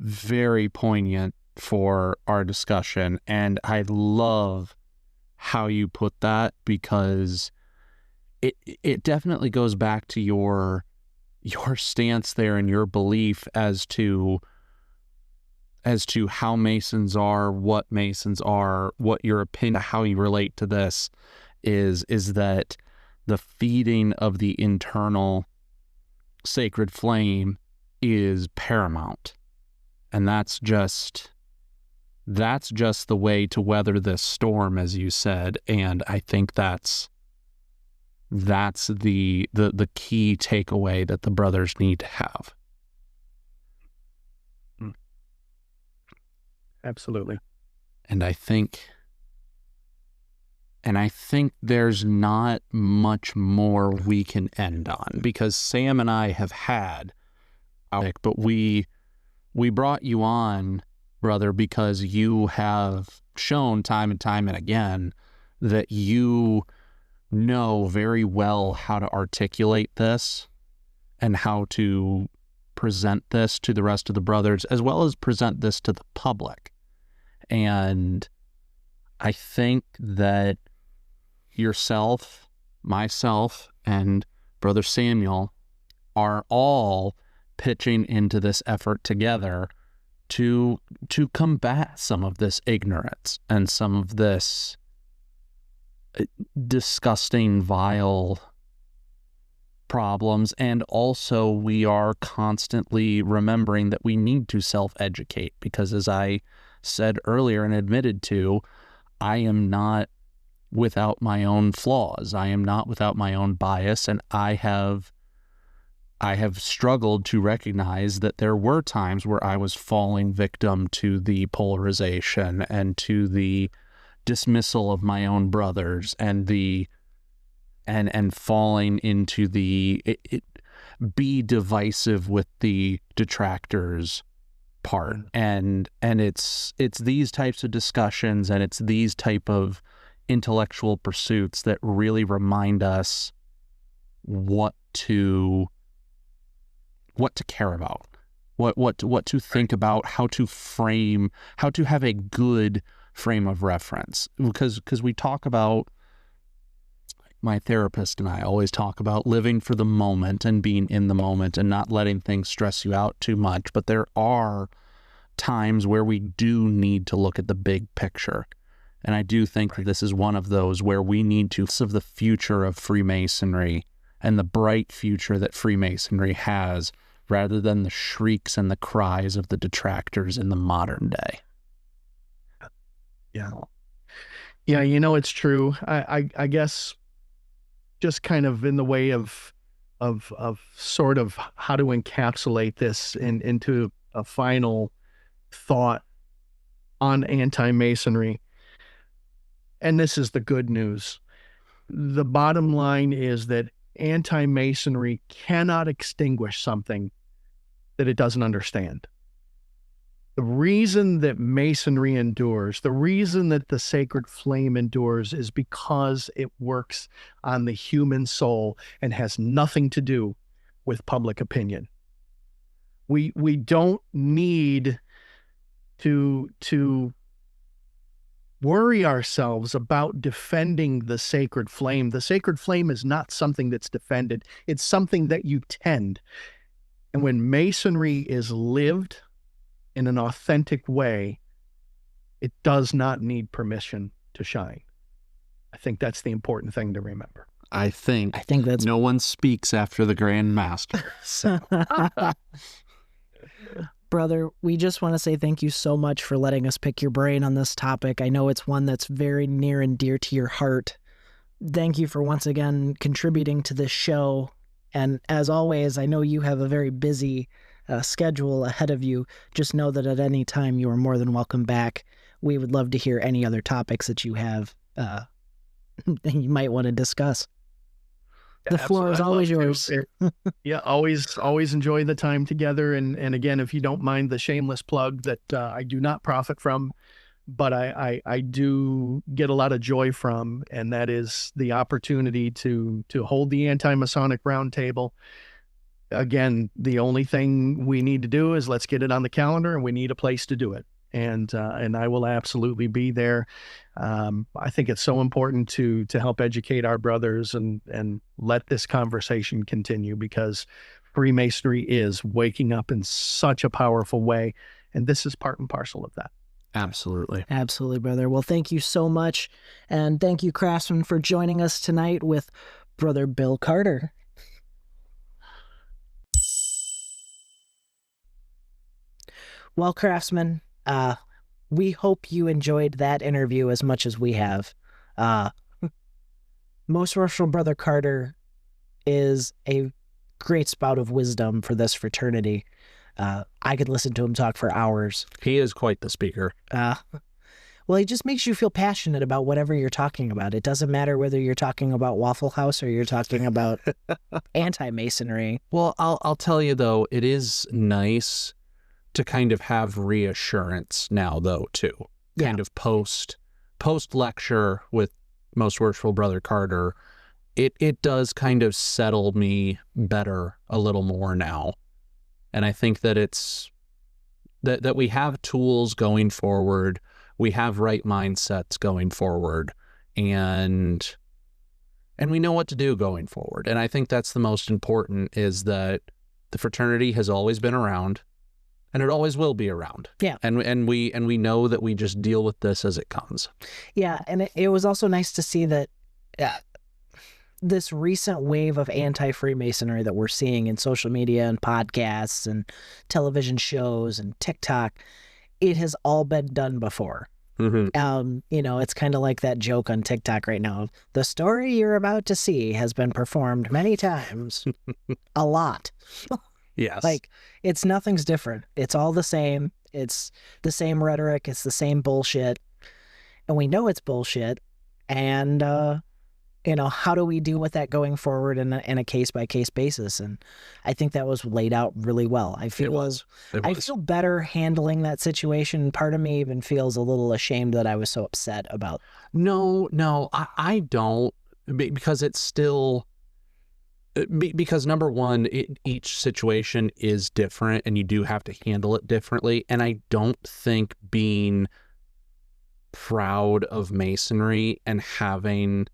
very poignant for our discussion, and I love how you put that because it definitely goes back to your stance there and your belief as to how Masons are, what your opinion, how you relate to this is that the feeding of the internal sacred flame is paramount, and that's just the way to weather this storm, as you said. And I think that's the key takeaway that the brothers need to have. Absolutely. And I think there's not much more we can end on, because Sam and I have had, but we brought you on, brother, because you have shown time and time and again that you know very well how to articulate this and how to present this to the rest of the brothers, as well as present this to the public. And I think that yourself, myself, and Brother Samuel are all pitching into this effort together to combat some of this ignorance and some of this disgusting, vile problems. And also we are constantly remembering that we need to self-educate, because as I said earlier and admitted to, I am not without my own flaws. I am not without my own bias, and I have struggled to recognize that there were times where I was falling victim to the polarization and to the dismissal of my own brothers and falling into the be divisive with the detractors part. And it's these types of discussions and it's these type of intellectual pursuits that really remind us what to what to care about, what to think about, how to have a good frame of reference. Because we talk about, my therapist and I always talk about living for the moment and being in the moment and not letting things stress you out too much. But there are times where we do need to look at the big picture. And I do think that this is one of those where we need to of the future of Freemasonry and the bright future that Freemasonry has, rather than the shrieks and the cries of the detractors in the modern day. Yeah. Yeah, it's true. I guess just kind of in the way of sort of how to encapsulate this into a final thought on anti-Masonry. And this is the good news. The bottom line is that anti-Masonry cannot extinguish something that it doesn't understand. The reason that Masonry endures, the reason that the sacred flame endures, is because it works on the human soul and has nothing to do with public opinion. We don't need to worry ourselves about defending the sacred flame. The sacred flame is not something that's defended. It's something that you tend. And when Masonry is lived in an authentic way, it does not need permission to shine. I think that's the important thing to remember. I think that's no one speaks after the Grand Master. So. Brother, we just want to say thank you so much for letting us pick your brain on this topic. I know it's one that's very near and dear to your heart. Thank you for once again contributing to this show. And as always, I know you have a very busy schedule ahead of you. Just know that at any time you are more than welcome back. We would love to hear any other topics that you have that you might want to discuss. The floor is always yours. Yeah, always enjoy the time together. And again, if you don't mind the shameless plug that I do not profit from, but I do get a lot of joy from, and that is the opportunity to hold the Anti-Masonic Roundtable. Again, the only thing we need to do is let's get it on the calendar, and we need a place to do it. And I will absolutely be there. I think it's so important to help educate our brothers and let this conversation continue, because Freemasonry is waking up in such a powerful way, and this is part and parcel of that. Absolutely. Absolutely, brother. Well, thank you so much, and thank you, Craftsman, for joining us tonight with Brother Bill Carter. Well, Craftsman, we hope you enjoyed that interview as much as we have. Most Worshipful Brother Carter is a great spout of wisdom for this fraternity. I could listen to him talk for hours. He is quite the speaker. Well, he just makes you feel passionate about whatever you're talking about. It doesn't matter whether you're talking about Waffle House or you're talking about anti-Masonry. Well, I'll tell you, though, it is nice to kind of have reassurance now, though, too. Yeah. Kind of post lecture with Most Worshipful Brother Carter, it does kind of settle me better a little more now. And I think that it's that we have tools going forward, we have right mindsets going forward, and we know what to do going forward. And I think that's the most important, is that the fraternity has always been around. And it always will be around. Yeah. And we know that we just deal with this as it comes. Yeah, and it was also nice to see that this recent wave of anti-Freemasonry that we're seeing in social media and podcasts and television shows and TikTok, it has all been done before. Mm-hmm. It's kind of like that joke on TikTok right now. The story you're about to see has been performed many times. A lot. Yes. Like, nothing's different. It's all the same. It's the same rhetoric. It's the same bullshit. And we know it's bullshit. And, how do we deal with that going forward in a case-by-case basis? And I think that was laid out really well. I feel better handling that situation. Part of me even feels a little ashamed that I was so upset about. No, I don't. Because it's still... Because number one, each situation is different and you do have to handle it differently. And I don't think being proud of Masonry and having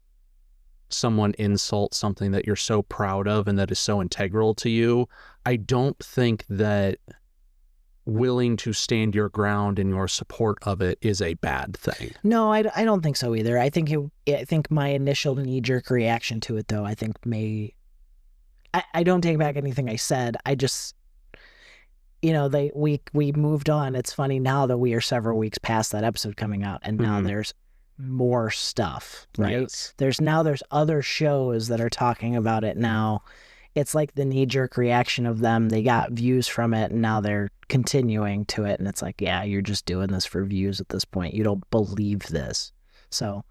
someone insult something that you're so proud of and that is so integral to you, I don't think that willing to stand your ground in your support of it is a bad thing. No, I don't think so either. I think my initial knee-jerk reaction to it, though, I think I don't take back anything I said. I just, we moved on. It's funny now that we are several weeks past that episode coming out, and now there's more stuff, right? Yes. There's other shows that are talking about it now. It's like the knee-jerk reaction of them. They got views from it, and now they're continuing to it. And it's like, yeah, you're just doing this for views at this point. You don't believe this. So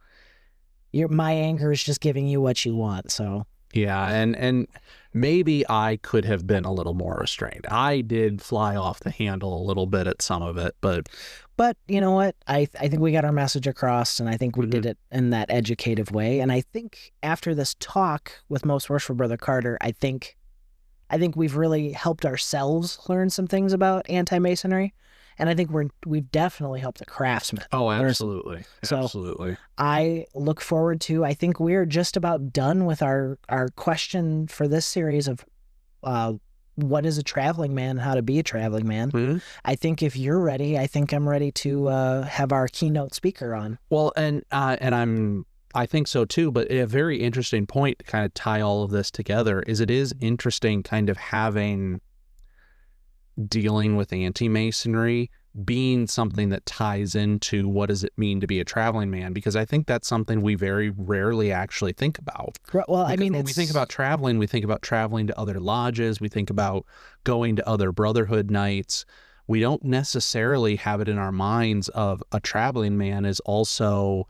my anger is just giving you what you want. So yeah, and maybe I could have been a little more restrained. I did fly off the handle a little bit at some of it, but you know what? I think we got our message across, and I think we did it in that educative way. And I think after this talk with Most Worshipful Brother Carter, I think we've really helped ourselves learn some things about anti-Masonry. And I think we've definitely helped the craftsmen. Oh, absolutely. So absolutely. I look forward to, I think we're just about done with our question for this series of what is a traveling man and how to be a traveling man. I think if you're ready, I think I'm ready to have our keynote speaker on. Well, and I think so too, but a very interesting point to kind of tie all of this together is it is interesting kind of dealing with anti-Masonry being something that ties into what does it mean to be a traveling man, because I think that's something we very rarely actually think about. Well, because when we think about traveling, we think about traveling to other lodges, we think about going to other brotherhood nights. We don't necessarily have it in our minds of a traveling man is also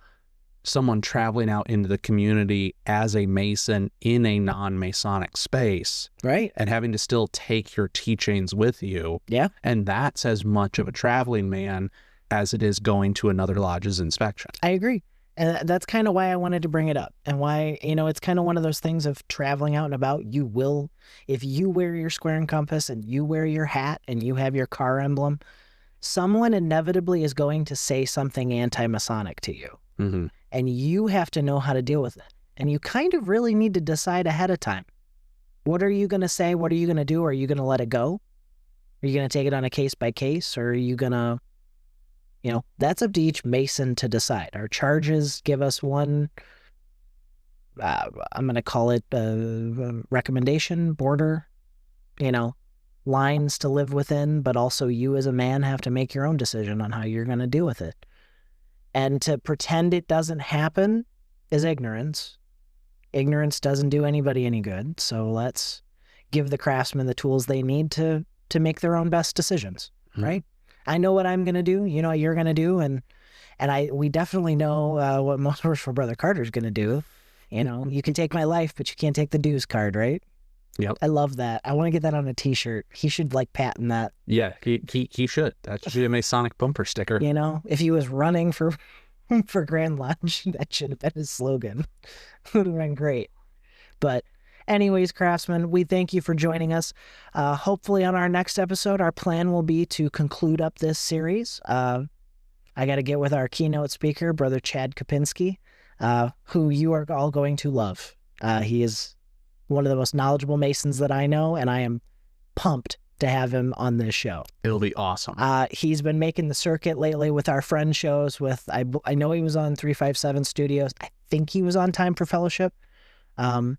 someone traveling out into the community as a Mason in a non-Masonic space. Right. And having to still take your teachings with you. Yeah. And that's as much of a traveling man as it is going to another lodge's inspection. I agree. And that's kind of why I wanted to bring it up, and why, it's kind of one of those things of traveling out and about. You will, if you wear your square and compass and you wear your hat and you have your car emblem, someone inevitably is going to say something anti-Masonic to you. Mm-hmm. And you have to know how to deal with it. And you kind of really need to decide ahead of time. What are you going to say? What are you going to do? Are you going to let it go? Are you going to take it on a case by case? Or are you going to, that's up to each Mason to decide. Our charges give us one, I'm going to call it a recommendation, border, lines to live within, but also you as a man have to make your own decision on how you're going to deal with it. And to pretend it doesn't happen is ignorance. Ignorance doesn't do anybody any good. So let's give the craftsmen the tools they need to make their own best decisions, right? I know what I'm going to do. You know what you're going to do. And we definitely know what Most Worshipful Brother Carter's going to do. You can take my life, but you can't take the dues card, right? Yep. I love that. I want to get that on a t-shirt. He should patent that. Yeah, he should. That should be a Masonic bumper sticker. If he was running for Grand Lodge, that should have been his slogan. Would have been great. But anyways, craftsmen, we thank you for joining us. Hopefully on our next episode, our plan will be to conclude up this series. I got to get with our keynote speaker, Brother Chad Kopinski, who you are all going to love. He is one of the most knowledgeable Masons that I know, and I am pumped to have him on this show. It'll be awesome. He's been making the circuit lately with our friend shows. I know he was on 357 Studios. I think he was on Time for Fellowship. And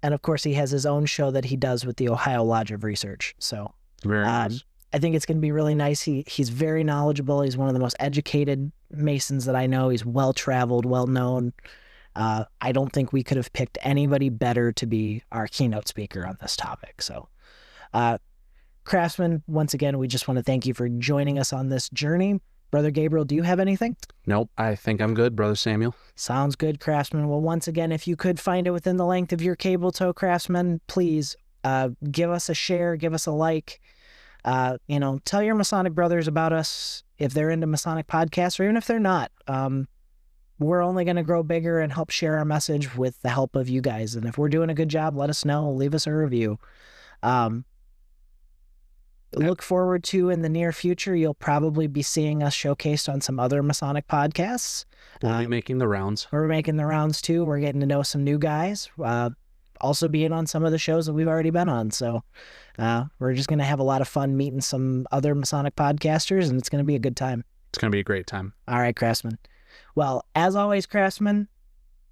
of course, he has his own show that he does with the Ohio Lodge of Research. So very nice. I think it's going to be really nice. He's very knowledgeable. He's one of the most educated Masons that I know. He's well-traveled, well-known. I don't think we could have picked anybody better to be our keynote speaker on this topic. So, craftsmen, once again, we just want to thank you for joining us on this journey. Brother Gabriel, do you have anything? Nope, I think I'm good, Brother Samuel. Sounds good, craftsmen. Well, once again, if you could find it within the length of your cable tow, craftsmen, please give us a share, give us a like. Tell your Masonic brothers about us if they're into Masonic podcasts, or even if they're not. we're only going to grow bigger and help share our message with the help of you guys. And if we're doing a good job, let us know. Leave us a review. Look forward to in the near future, you'll probably be seeing us showcased on some other Masonic podcasts. We'll be making the rounds. We're making the rounds too. We're getting to know some new guys. Also being on some of the shows that we've already been on. So we're just going to have a lot of fun meeting some other Masonic podcasters, and it's going to be a good time. It's going to be a great time. All right, Craftsman. Well, as always, Craftsman,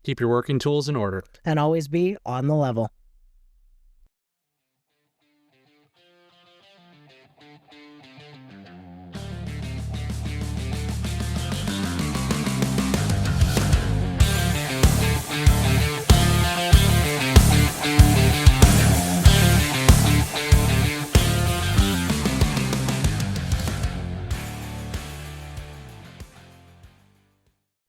keep your working tools in order. And always be on the level.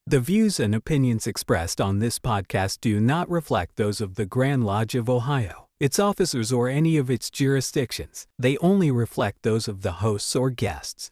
The views and opinions expressed on this podcast do not reflect those of the Grand Lodge of Ohio, its officers, or any of its jurisdictions. They only reflect those of the hosts or guests.